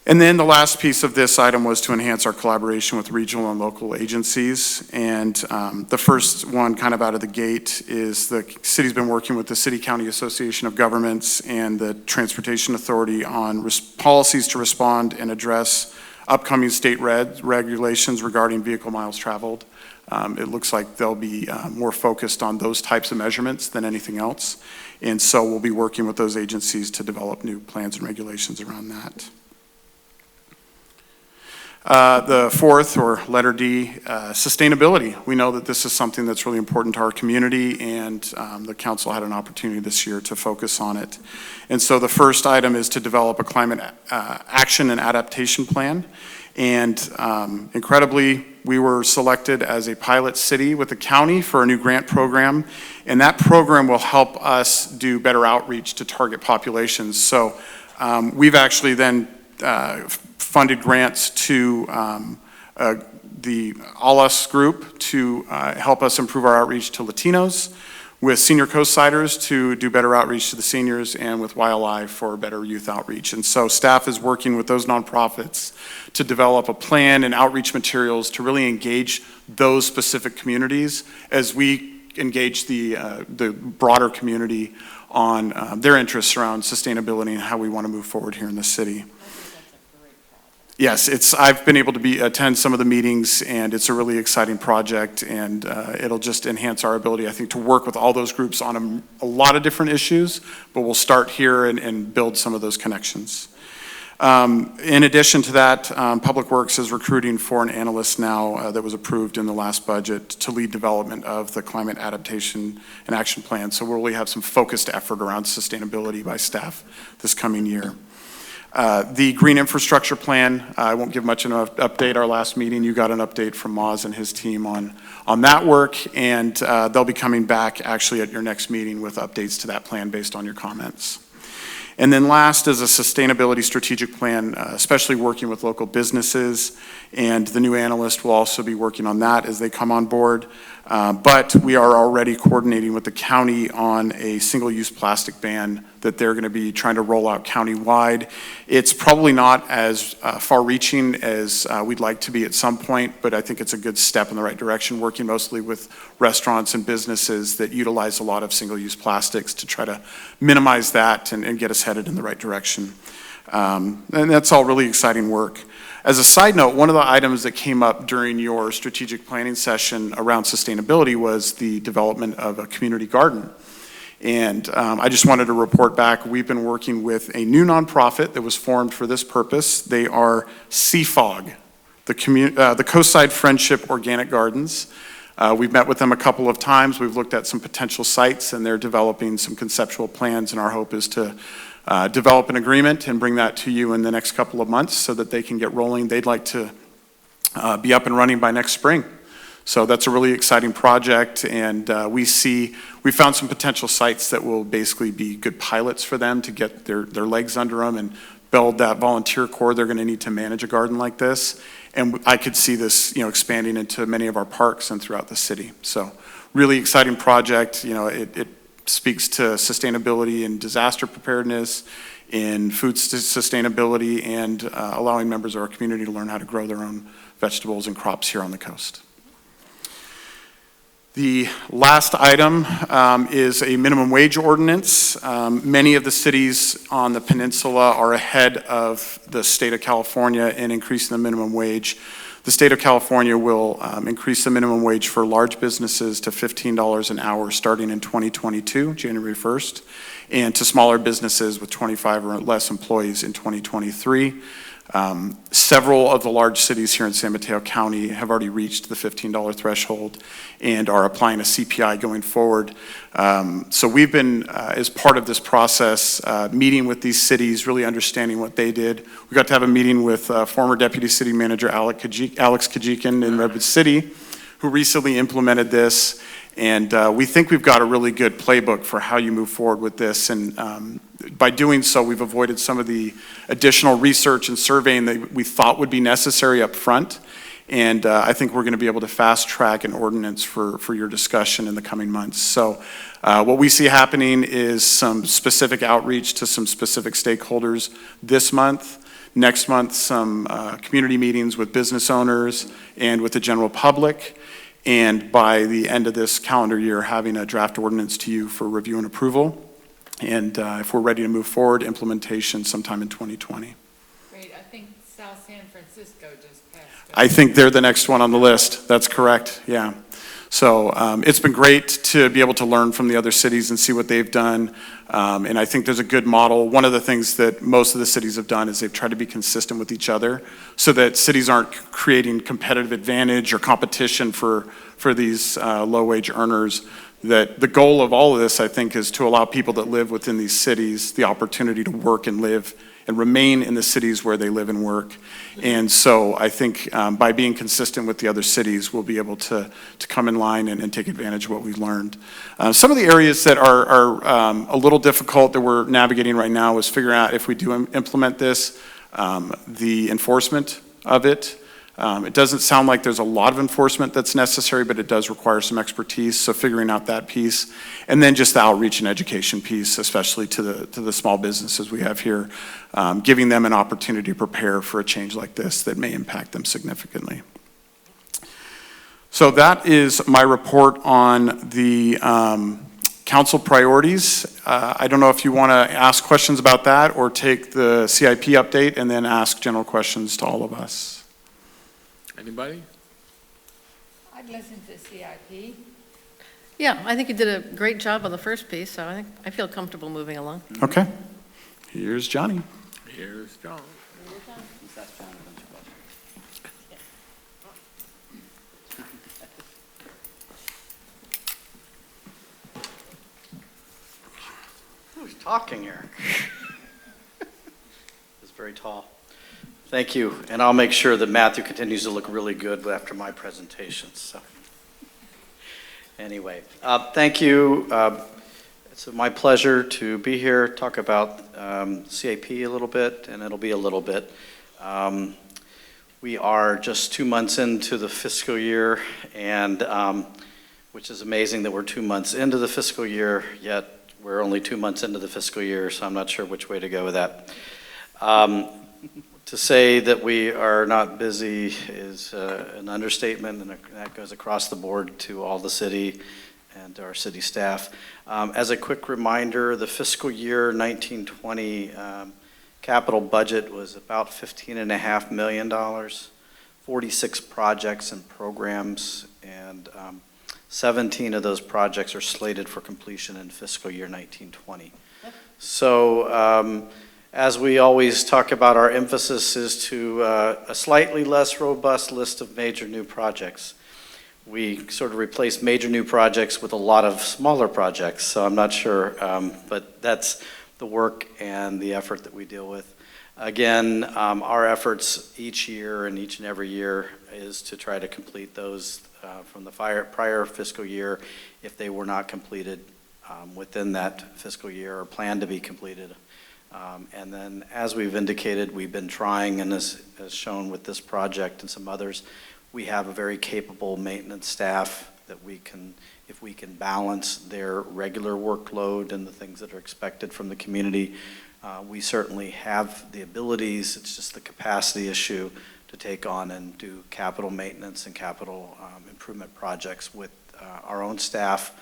And then the last piece of this item was to enhance our collaboration with regional and local agencies. And the first one kind of out of the gate is the city's been working with the City County Association of Governments and the Transportation Authority on policies to respond and address upcoming state regulations regarding vehicle miles traveled. It looks like they'll be more focused on those types of measurements than anything else. And so we'll be working with those agencies to develop new plans and regulations around that. The fourth, or letter D, sustainability. We know that this is something that's really important to our community, and the council had an opportunity this year to focus on it. And so the first item is to develop a climate action and adaptation plan. And incredibly, we were selected as a pilot city with the county for a new grant program, and that program will help us do better outreach to target populations. So we've actually then funded grants to the All Us group to help us improve our outreach to Latinos, with Senior Coastsiders to do better outreach to the seniors, and with YLI for better youth outreach. And so staff is working with those nonprofits to develop a plan and outreach materials to really engage those specific communities as we engage the broader community on their interests around sustainability and how we want to move forward here in the city. Yes, I've been able to attend some of the meetings, and it's a really exciting project, and it'll just enhance our ability, I think, to work with all those groups on a lot of different issues, but we'll start here and build some of those connections. In addition to that, Public Works is recruiting for an analyst now that was approved in the last budget to lead development of the Climate Adaptation and Action Plan, so we'll really have some focused effort around sustainability by staff this coming year. The Green Infrastructure Plan, I won't give much of an update. Our last meeting, you got an update from Moz and his team on that work, and they'll be coming back actually at your next meeting with updates to that plan based on your comments. And then last is a sustainability strategic plan, especially working with local businesses, and the new analyst will also be working on that as they come on board. But we are already coordinating with the county on a single-use plastic ban that they're going to be trying to roll out countywide. It's probably not as far-reaching as we'd like to be at some point, but I think it's a good step in the right direction, working mostly with restaurants and businesses that utilize a lot of single-use plastics to try to minimize that and get us headed in the right direction. And that's all really exciting work. As a side note, one of the items that came up during your strategic planning session around sustainability was the development of a community garden. And I just wanted to report back, we've been working with a new nonprofit that was formed for this purpose. They are CFOG, the Coastside Friendship Organic Gardens. We've met with them a couple of times. We've looked at some potential sites, and they're developing some conceptual plans, and our hope is to develop an agreement and bring that to you in the next couple of months so that they can get rolling. They'd like to be up and running by next spring. So that's a really exciting project, and we found some potential sites that will basically be good pilots for them to get their legs under them and build that volunteer corps they're going to need to manage a garden like this. And I could see this, expanding into many of our parks and throughout the city. So really exciting project. It speaks to sustainability and disaster preparedness, in food sustainability, and allowing members of our community to learn how to grow their own vegetables and crops here on the coast. The last item is a minimum wage ordinance. Many of the cities on the peninsula are ahead of the state of California in increasing the minimum wage. The state of California will increase the minimum wage for large businesses to $15 an hour starting in 2022, January 1st, and to smaller businesses with 25 or less employees in 2023. Several of the large cities here in San Mateo County have already reached the $15 threshold and are applying a CPI going forward. So we've been, as part of this process, meeting with these cities, really understanding what they did. We got to have a meeting with former Deputy City Manager Alex Kajikin in Redwood City, who recently implemented this. And we think we've got a really good playbook for how you move forward with this. And by doing so, we've avoided some of the additional research and surveying that we thought would be necessary up front. And I think we're going to be able to fast track an ordinance for your discussion in the coming months. So what we see happening is some specific outreach to some specific stakeholders this month. Next month, some community meetings with business owners and with the general public. And by the end of this calendar year, having a draft ordinance to you for review and approval. And if we're ready to move forward, implementation sometime in 2020. Great. I think South San Francisco Francisco just passed. I think they're the next one on the list. That's correct, yeah. So it's been great to be able to learn from the other cities and see what they've done. And I think there's a good model. One of the things that most of the cities have done is they've tried to be consistent with each other so that cities aren't creating competitive advantage or competition for these low-wage earners. That the goal of all of this, I think, is to allow people that live within these cities the opportunity to work and live and remain in the cities where they live and work. And so I think by being consistent with the other cities, we'll be able to come in line and take advantage of what we've learned. Some of the areas that are a little difficult that we're navigating right now is figuring out if we do implement this, the enforcement of it. It doesn't sound like there's a lot of enforcement that's necessary, but it does require some expertise, so figuring out that piece. And then just the outreach and education piece, especially to the small businesses we have here, giving them an opportunity to prepare for a change like this that may impact them significantly. So that is my report on the council priorities. I don't know if you want to ask questions about that or take the CIP update and then ask general questions to all of us. Anybody? I'd listen to CIP. Yeah, I think you did a great job on the first piece, so I feel comfortable moving along. Okay. Here's Johnny. Here's John. Who's talking here? It's very tall. Thank you, and I'll make sure that Matthew continues to look really good after my presentation, so. Anyway, thank you. It's my pleasure to be here, talk about CIP a little bit, and it'll be a little bit. We are just 2 months into the fiscal year, and which is amazing that we're 2 months into the fiscal year, yet we're only 2 months into the fiscal year, so I'm not sure which way to go with that. To say that we are not busy is an understatement, and that goes across the board to all the city and our city staff. As a quick reminder, the fiscal year 1920 capital budget was about $15.5 million, 46 projects and programs, and 17 of those projects are slated for completion in fiscal year 1920. So, as we always talk about, our emphasis is to a slightly less robust list of major new projects. We sort of replace major new projects with a lot of smaller projects, so I'm not sure, but that's the work and the effort that we deal with. Again, our efforts each year and each and every year is to try to complete those from the prior fiscal year if they were not completed within that fiscal year or planned to be completed. And then, as we've indicated, we've been trying, and as shown with this project and some others, we have a very capable maintenance staff that we can, if we can balance their regular workload and the things that are expected from the community, we certainly have the abilities. It's just the capacity issue to take on and do capital maintenance and capital improvement projects with our own staff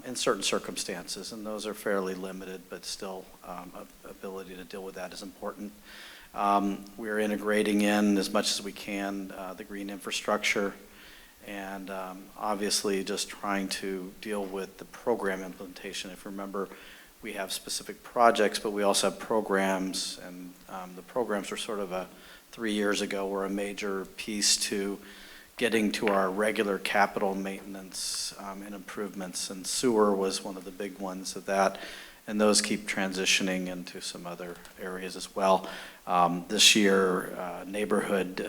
in certain circumstances, and those are fairly limited, but still ability to deal with that is important. We're integrating in as much as we can the green infrastructure, and obviously just trying to deal with the program implementation. If you remember, we have specific projects, but we also have programs, and the programs were sort of 3 years ago were a major piece to getting to our regular capital maintenance and improvements, and sewer was one of the big ones of that, and those keep transitioning into some other areas as well. This year, neighborhood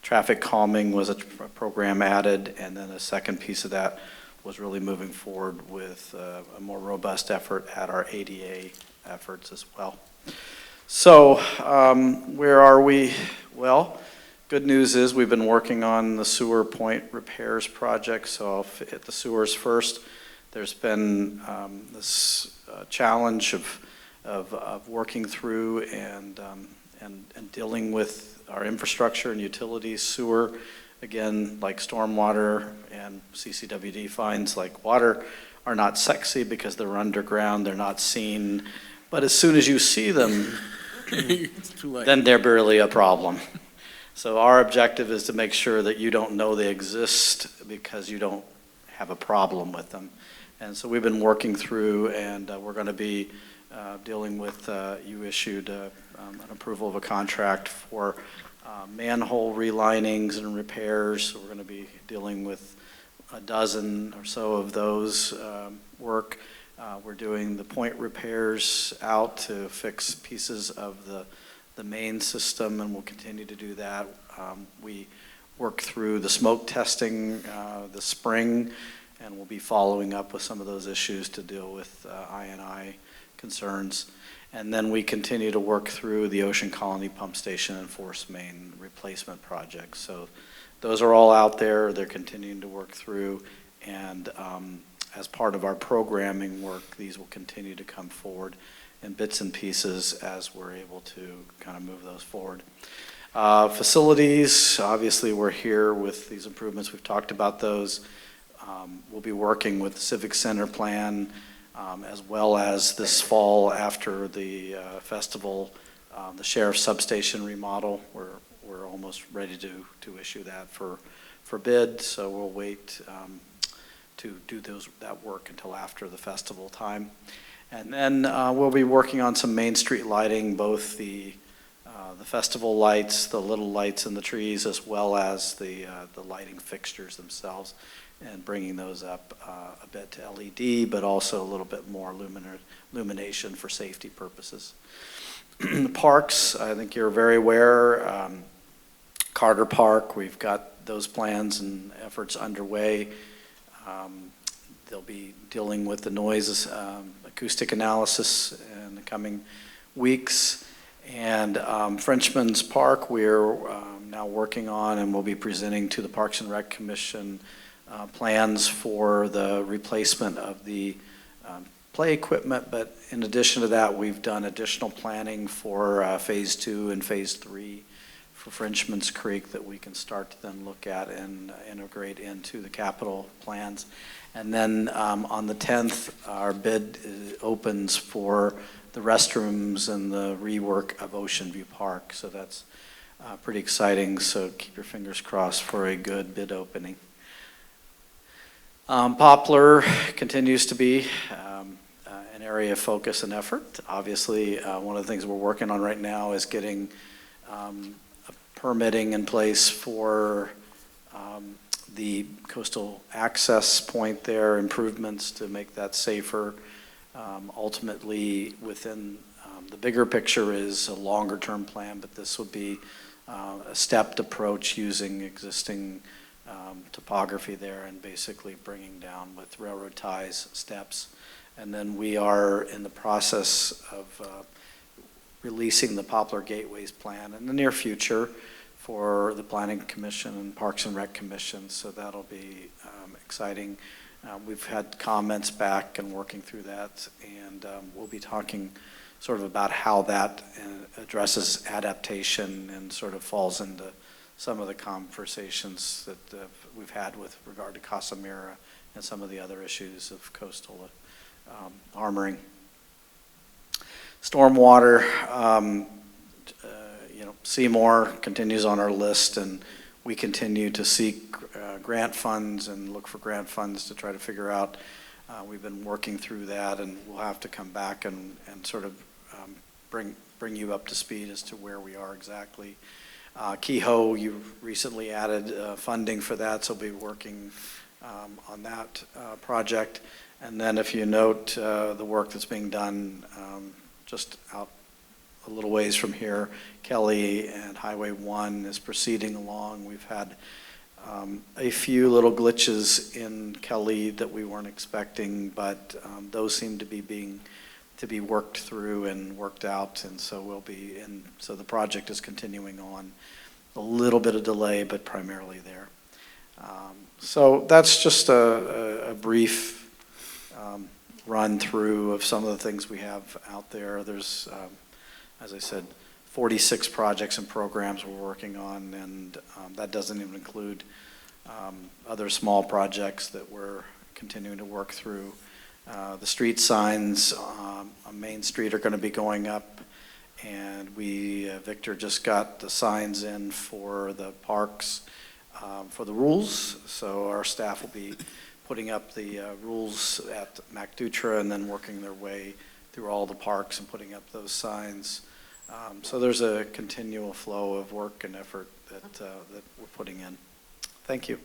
traffic calming was a program added, and then a second piece of that was really moving forward with a more robust effort at our ADA efforts as well. So where are we? Well, good news is we've been working on the sewer point repairs project, so I'll hit the sewers first. There's been this challenge of working through and dealing with our infrastructure and utilities. Sewer, again, like stormwater and CCWD fines like water, are not sexy because they're underground, they're not seen, but as soon as you see them, It's too late. then they're barely a problem. So our objective is to make sure that you don't know they exist because you don't have a problem with them. And so we've been working through, and we're going to be dealing with, you issued an approval of a contract for manhole relinings and repairs. So we're going to be dealing with a dozen or so of those work. We're doing the point repairs out to fix pieces of the main system, and we'll continue to do that. We worked through the smoke testing this spring, and we'll be following up with some of those issues to deal with I&I concerns. And then we continue to work through the Ocean Colony Pump Station and Force Main replacement projects. So those are all out there. They're continuing to work through, and as part of our programming work, these will continue to come forward in bits and pieces as we're able to kind of move those forward. Facilities, obviously we're here with these improvements. We've talked about those. We'll be working with the Civic Center plan as well as this fall after the festival, the Sheriff's Substation remodel. We're almost ready to issue that for bid, so we'll wait to do that work until after the festival time. And then we'll be working on some Main Street lighting, both the festival lights, the little lights in the trees, as well as the lighting fixtures themselves, and bringing those up a bit to LED, but also a little bit more illumination for safety purposes. Parks, I think you're very aware. Carter Park, we've got those plans and efforts underway. They'll be dealing with the noise acoustic analysis in the coming weeks. And Frenchman's Park, we're now working on, and we'll be presenting to the Parks and Rec Commission plans for the replacement of the play equipment. But in addition to that, we've done additional planning for Phase 2 and Phase 3 for Frenchman's Creek that we can start to then look at and integrate into the capital plans. And then on the 10th, our bid opens for the restrooms and the rework of Ocean View Park. So that's pretty exciting. So keep your fingers crossed for a good bid opening. Poplar continues to be an area of focus and effort. Obviously, one of the things we're working on right now is getting permitting in place for the coastal access point there, improvements to make that safer. Ultimately, within the bigger picture is a longer term plan, but this would be a stepped approach using existing topography there and basically bringing down with railroad ties steps. And then we are in the process of releasing the Poplar Gateways plan in the near future for the Planning Commission and Parks and Rec Commission, so that'll be exciting. We've had comments back and working through that, and we'll be talking sort of about how that addresses adaptation and sort of falls into some of the conversations that we've had with regard to Casa Mira and some of the other issues of coastal armoring. Stormwater, Seymour continues on our list, and we continue to seek grant funds and look for grant funds to try to figure out. We've been working through that, and we'll have to come back and sort of bring you up to speed as to where we are exactly. Kehoe, you've recently added funding for that, so we'll be working on that project. And then if you note the work that's being done just out a little ways from here, Kelly and Highway 1 is proceeding along. We've had a few little glitches in Kelly that we weren't expecting, but those seem to be worked through and worked out, and so we'll be in. So the project is continuing on. A little bit of delay, but primarily there. So that's just a brief run through of some of the things we have out there. There's as I said, 46 projects and programs we're working on, and that doesn't even include other small projects that we're continuing to work through. The street signs on Main Street are going to be going up, And Victor just got the signs in for the parks, for the rules. So our staff will be putting up the rules at MacDutra and then working their way through all the parks and putting up those signs. So there's a continual flow of work and effort that we're putting in. Thank you.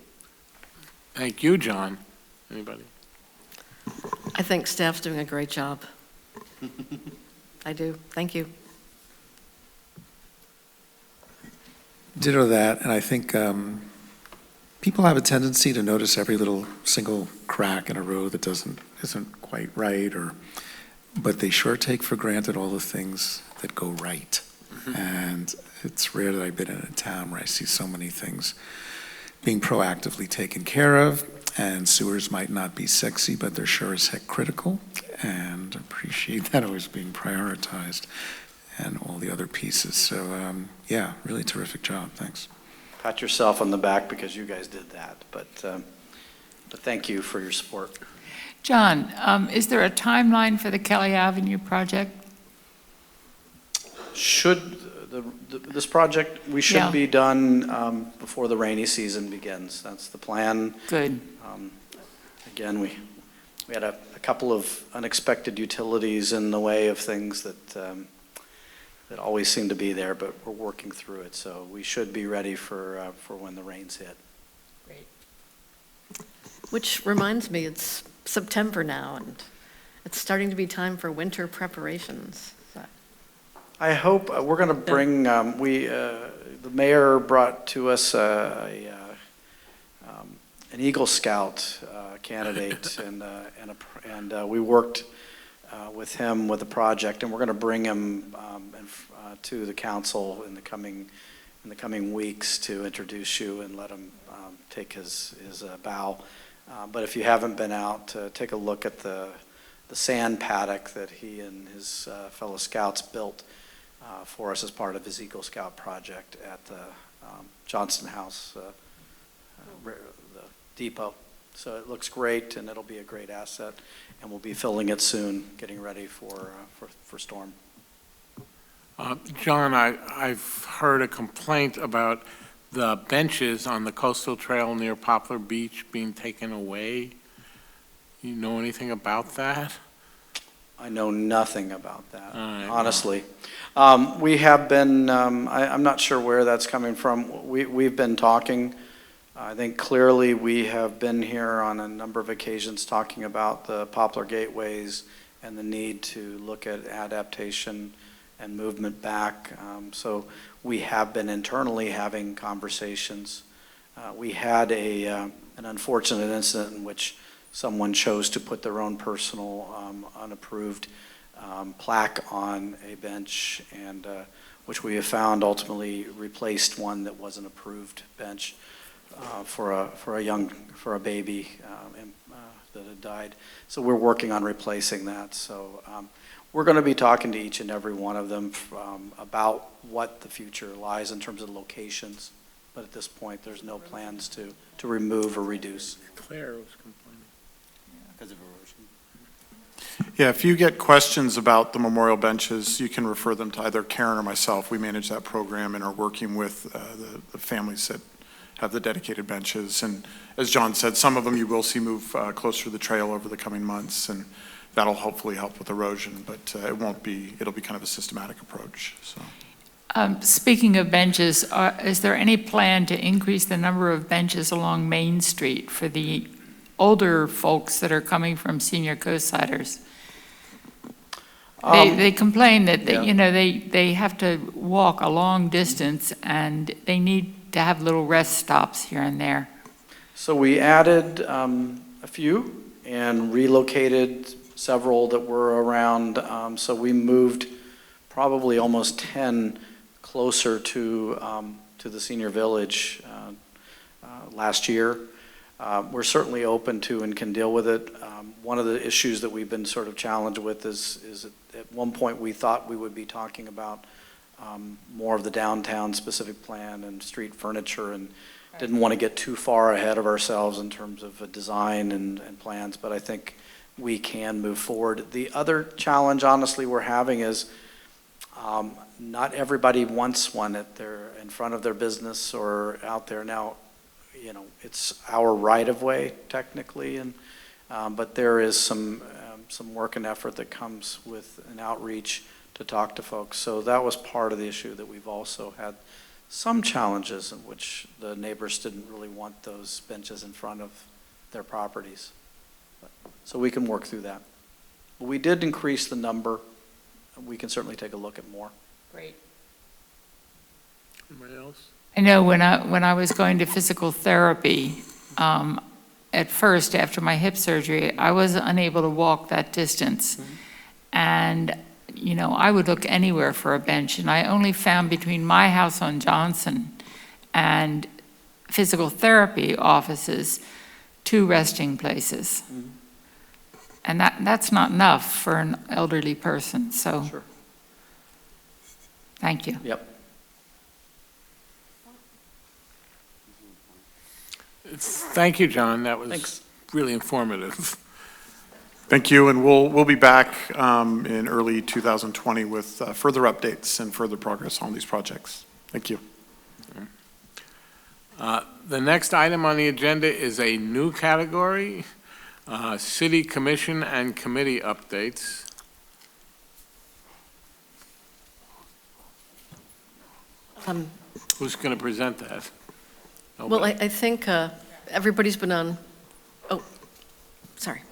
Thank you, John. Anybody? I think staff's doing a great job. I do. Thank you. Ditto that, and I think people have a tendency to notice every little single crack in a road that isn't quite right, but they sure take for granted all the things that go right. And it's rare that I've been in a town where I see so many things being proactively taken care of, and sewers might not be sexy, but they're sure as heck critical, and appreciate that always being prioritized, and all the other pieces. So yeah, really terrific job, thanks. Pat yourself on the back because you guys did that, but thank you for your support. John, is there a timeline for the Kelly Avenue project? This project, we should Yeah. be done before the rainy season begins. That's the plan. Good. Again, we had a couple of unexpected utilities in the way of things that always seem to be there, but we're working through it. So we should be ready for when the rains hit. Great. Which reminds me, it's September now, and it's starting to be time for winter preparations. So. I hope we're going to bring, the mayor brought to us an Eagle Scout candidate, and we worked with him with the project, and we're going to bring him to the council in the coming weeks to introduce you and let him take his bow. But if you haven't been out, take a look at the sand paddock that he and his fellow scouts built for us as part of his Eagle Scout project at the Johnston House, the depot. So it looks great, and it'll be a great asset, and we'll be filling it soon, getting ready for storm. John, I've heard a complaint about the benches on the coastal trail near Poplar Beach being taken away. You know anything about that? I know nothing about that, right, honestly. We have been, I'm not sure where that's coming from. We've been talking. I think clearly we have been here on a number of occasions talking about the Poplar gateways and the need to look at adaptation and movement back. So we have been internally having conversations. We had an unfortunate incident in which someone chose to put their own personal unapproved plaque on a bench, and which we have found ultimately replaced one that was an approved bench for a baby that had died. So we're working on replacing that. So we're going to be talking to each and every one of them about what the future lies in terms of locations. But at this point, there's no plans to remove or reduce. Claire was complaining. Because of erosion. Yeah, if you get questions about the memorial benches, you can refer them to either Karen or myself. We manage that program and are working with the families that have the dedicated benches. And as John said, some of them you will see move closer to the trail over the coming months, and that'll hopefully help with erosion, but it'll be kind of a systematic approach, so. Speaking of benches, is there any plan to increase the number of benches along Main Street for the older folks that are coming from Senior Coastsiders? They complain that they have to walk a long distance, and they need to have little rest stops here and there. So we added a few and relocated several that were around. So we moved probably almost 10 closer to the senior village last year. We're certainly open to and can deal with it. One of the issues that we've been sort of challenged with is at one point we thought we would be talking about more of the downtown specific plan and street furniture, and didn't want to get too far ahead of ourselves in terms of design and plans, but I think we can move forward. The other challenge, honestly, we're having is Not everybody wants one in front of their business or out there. Now, it's our right-of-way technically, but there is some work and effort that comes with an outreach to talk to folks. So that was part of the issue, that we've also had some challenges in which the neighbors didn't really want those benches in front of their properties. So we can work through that. But we did increase the number. We can certainly take a look at more. Great. Anybody else? I know when I was going to physical therapy, at first, after my hip surgery, I was unable to walk that distance. And, I would look anywhere for a bench, and I only found between my house on Johnson and physical therapy offices 2 resting places. And that's not enough for an elderly person, so. Sure. Thank you. Yep. Thank you, John. That was Thanks. really informative. Thank you, and we'll be back in early 2020 with further updates and further progress on these projects. Thank you. The next item on the agenda is a new category, City Commission and Committee updates. Who's going to present that? Well, I think everybody's been on, sorry.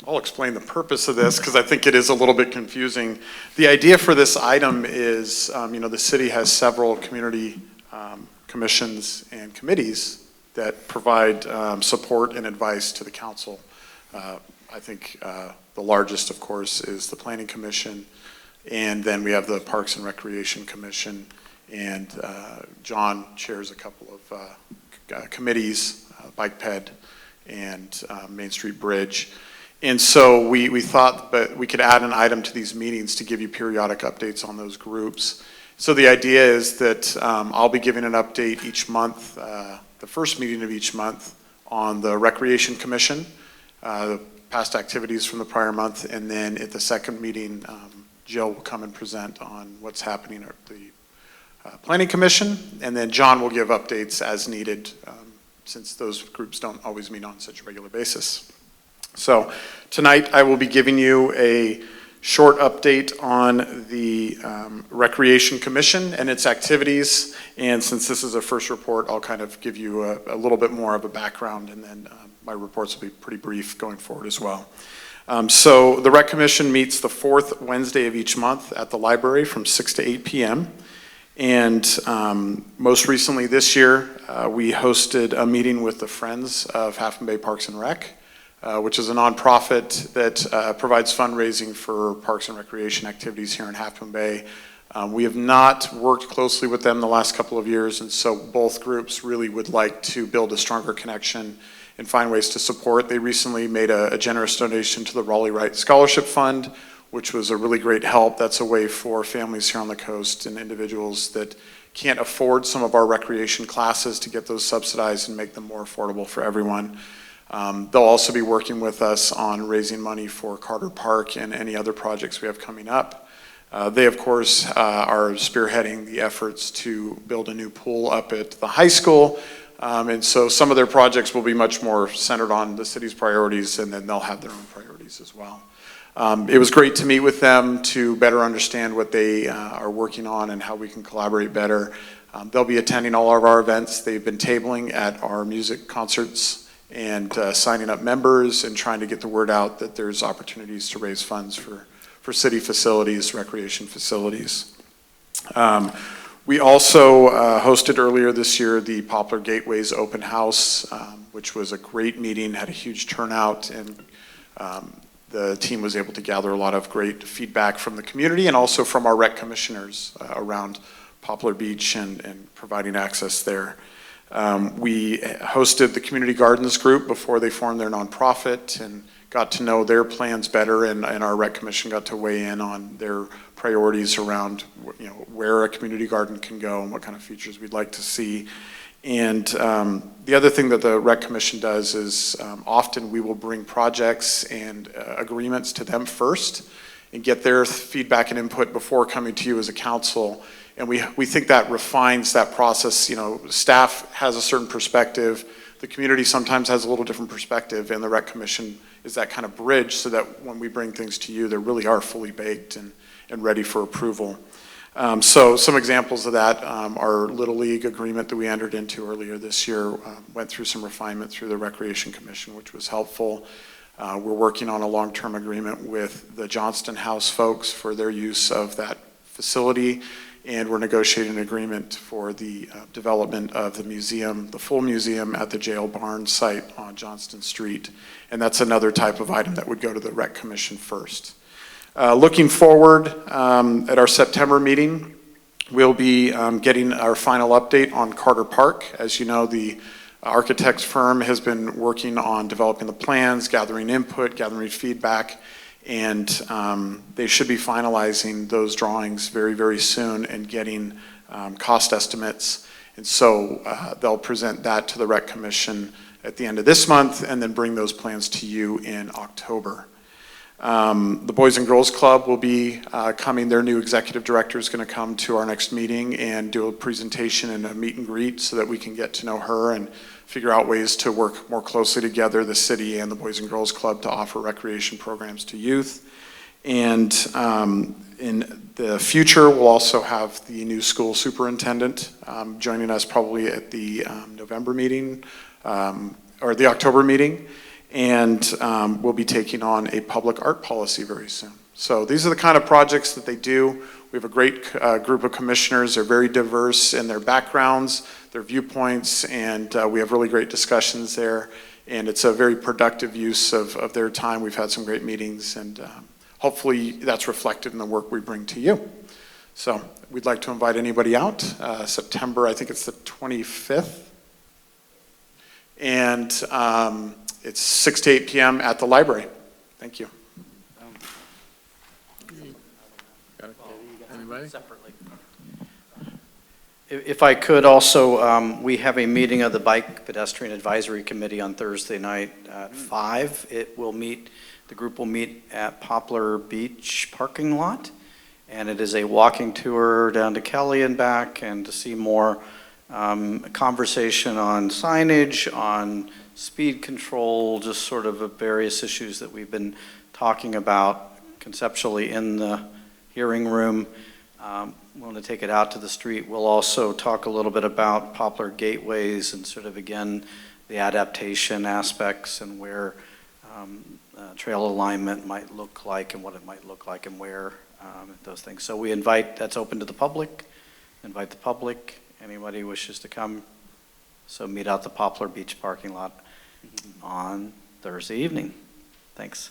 I'll explain the purpose of this because I think it is a little bit confusing. The idea for this item is, the city has several community commissions and committees that provide support and advice to the council. I think the largest, of course, is the Planning Commission, and then we have the Parks and Recreation Commission, and John chairs a couple of committees, Bike Ped and Main Street Bridge. And so we thought that we could add an item to these meetings to give you periodic updates on those groups. So the idea is that I'll be giving an update each month, the first meeting of each month, on the Recreation Commission, the past activities from the prior month, and then at the second meeting, Jill will come and present on what's happening at the Planning Commission, and then John will give updates as needed, since those groups don't always meet on such a regular basis. So tonight I will be giving you a short update on the Recreation Commission and its activities, and since this is a first report, I'll kind of give you a little bit more of a background, and then my reports will be pretty brief going forward as well. So the Rec Commission meets the 4th Wednesday of each month at the library from 6 to 8 p.m. And most recently this year, we hosted a meeting with the Friends of Half Moon Bay Parks and Rec, which is a nonprofit that provides fundraising for parks and recreation activities here in Half Moon Bay. We have not worked closely with them the last couple of years, and so both groups really would like to build a stronger connection and find ways to support. They recently made a generous donation to the Raleigh Wright Scholarship Fund, which was a really great help. That's a way for families here on the coast and individuals that can't afford some of our recreation classes to get those subsidized and make them more affordable for everyone. They'll also be working with us on raising money for Carter Park and any other projects we have coming up. They, of course, are spearheading the efforts to build a new pool up at the high school. And so some of their projects will be much more centered on the city's priorities, and then they'll have their own priorities as well. It was great to meet with them to better understand what they are working on and how we can collaborate better. They'll be attending all of our events. They've been tabling at our music concerts and signing up members and trying to get the word out that there's opportunities to raise funds for city facilities, recreation facilities. We also hosted earlier this year the Poplar Gateways Open House, which was a great meeting, had a huge turnout, and the team was able to gather a lot of great feedback from the community and also from our rec commissioners around Poplar Beach and providing access there. We hosted the Community Gardens group before they formed their nonprofit and got to know their plans better, and our rec commission got to weigh in on their priorities around where a community garden can go and what kind of features we'd like to see. And the other thing that the Rec Commission does is often we will bring projects and agreements to them first, and get their feedback and input before coming to you as a council. And we think that refines that process. You know, staff has a certain perspective, the community sometimes has a little different perspective, and the Rec Commission is that kind of bridge so that when we bring things to you, they really are fully baked and ready for approval. So some examples of that, our Little League agreement that we entered into earlier this year went through some refinement through the Recreation Commission, which was helpful. We're working on a long-term agreement with the Johnston House folks for their use of that facility, and we're negotiating an agreement for the development of the museum, the full museum at the jail barn site on Johnston Street. And that's another type of item that would go to the Rec Commission first. Looking forward, at our September meeting, we'll be getting our final update on Carter Park. As you know, the architect's firm has been working on developing the plans, gathering input, gathering feedback, and they should be finalizing those drawings very, very soon and getting cost estimates. And so they'll present that to the Rec Commission at the end of this month and then bring those plans to you in October. The Boys and Girls Club will be coming. Their new executive director is going to come to our next meeting and do a presentation and a meet and greet so that we can get to know her and figure out ways to work more closely together, the city and the Boys and Girls Club, to offer recreation programs to youth. And in the future, we'll also have the new school superintendent joining us probably at the November meeting or the October meeting. And we'll be taking on a public art policy very soon. So these are the kind of projects that they do. We have a great group of commissioners. They're very diverse in their backgrounds, their viewpoints, and we have really great discussions there. And it's a very productive use of their time. We've had some great meetings, and hopefully that's reflected in the work we bring to you. So we'd like to invite anybody out. September, I think it's the 25th. And it's 6 to 8 p.m. at the library. Thank you. Anybody? If I could also, we have a meeting of the Bike Pedestrian Advisory Committee on Thursday night at 5. The group will meet at Poplar Beach parking lot, and it is a walking tour down to Kelly and back, and to see more conversation on signage, on speed control, just sort of various issues that we've been talking about conceptually in the hearing room. We want to take it out to the street. We'll also talk a little bit about Poplar gateways and sort of, again, the adaptation aspects and where trail alignment might look like and what it might look like and where, those things. So we invite, that's open to the public, invite the public, anybody who wishes to come. So meet out the Poplar Beach parking lot on Thursday evening. Thanks.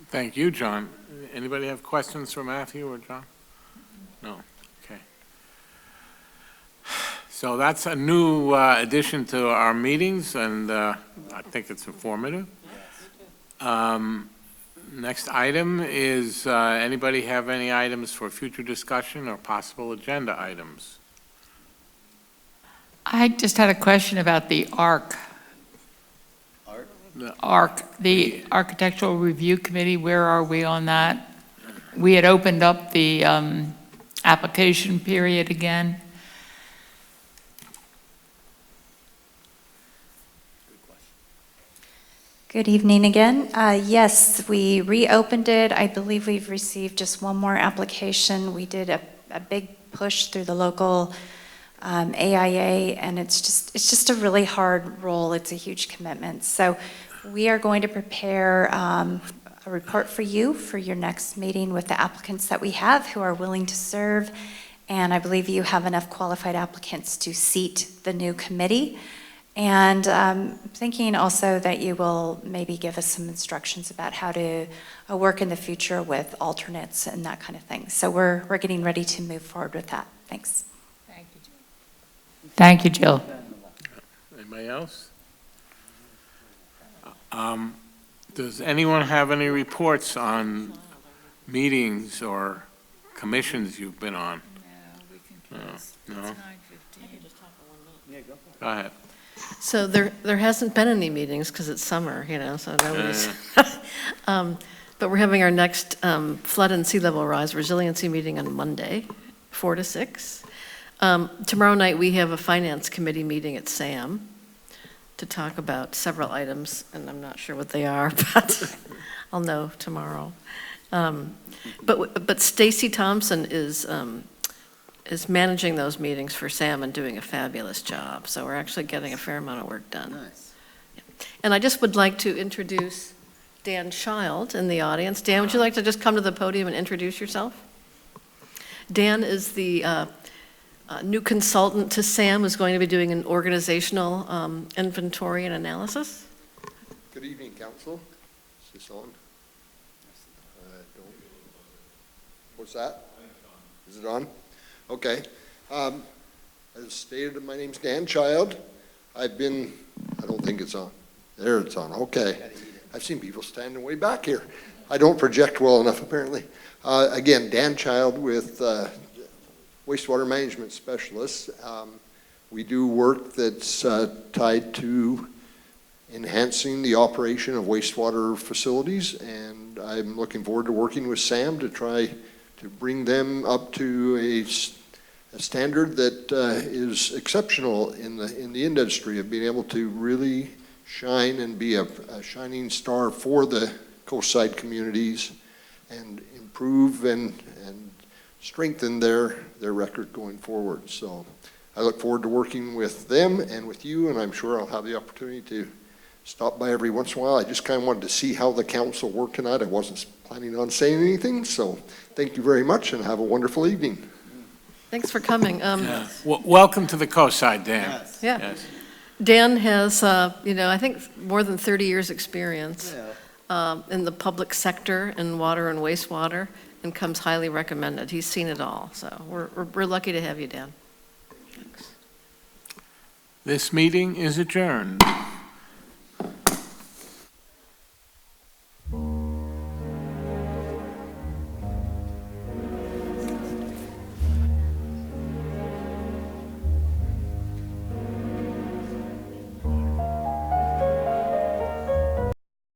Thank you, John. Anybody have questions for Matthew or John? No, okay. So that's a new addition to our meetings, and I think it's informative. Next item is, anybody have any items for future discussion or possible agenda items? I just had a question about the ARC. The Architectural Review Committee, where are we on that? We had opened up the application period again. Good evening again. Yes, we reopened it. I believe we've received just one more application. We did a big push through the local AIA, and it's just a really hard role. It's a huge commitment. So we are going to prepare a report for you for your next meeting with the applicants that we have who are willing to serve. And I believe you have enough qualified applicants to seat the new committee. And thinking also that you will maybe give us some instructions about how to work in the future with alternates and that kind of thing. So we're getting ready to move forward with that. Thanks. Thank you, Jill. Anybody else? Does anyone have any reports on meetings or commissions you've been on? No? No? Go ahead. So there hasn't been any meetings because it's summer, you know, so nobody's. But we're having our next flood and sea level rise resiliency meeting on Monday, 4 to 6. Tomorrow night, we have a finance committee meeting at SAM to talk about several items, and I'm not sure what they are, but I'll know tomorrow. But Stacy Thompson is managing those meetings for SAM and doing a fabulous job. So we're actually getting a fair amount of work done. Nice. And I just would like to introduce Dan Child in the audience. Dan, would you like to just come to the podium and introduce yourself? Dan is the new consultant to SAM, who's going to be doing an organizational inventory and analysis. Good evening, council. Is this on? What's that? Is it on? Okay. As stated, my name's Dan Child. I don't think it's on. There it's on, okay. I've seen people standing way back here. I don't project well enough, apparently. Again, Dan Child with wastewater management specialist. We do work that's tied to enhancing the operation of wastewater facilities, and I'm looking forward to working with SAM to try to bring them up to a standard that is exceptional in the industry of being able to really shine and be a shining star for the coastside communities and improve and strengthen their record going forward. So I look forward to working with them and with you, and I'm sure I'll have the opportunity to stop by every once in a while. I just kind of wanted to see how the council worked tonight. I wasn't planning on saying anything, so thank you very much and have a wonderful evening. Thanks for coming. Welcome to the coastside, Dan. Yes. Yeah. Yes. Dan has, I think more than 30 years' experience in the public sector in water and wastewater, and comes highly recommended. He's seen it all, so we're lucky to have you, Dan. This meeting is adjourned.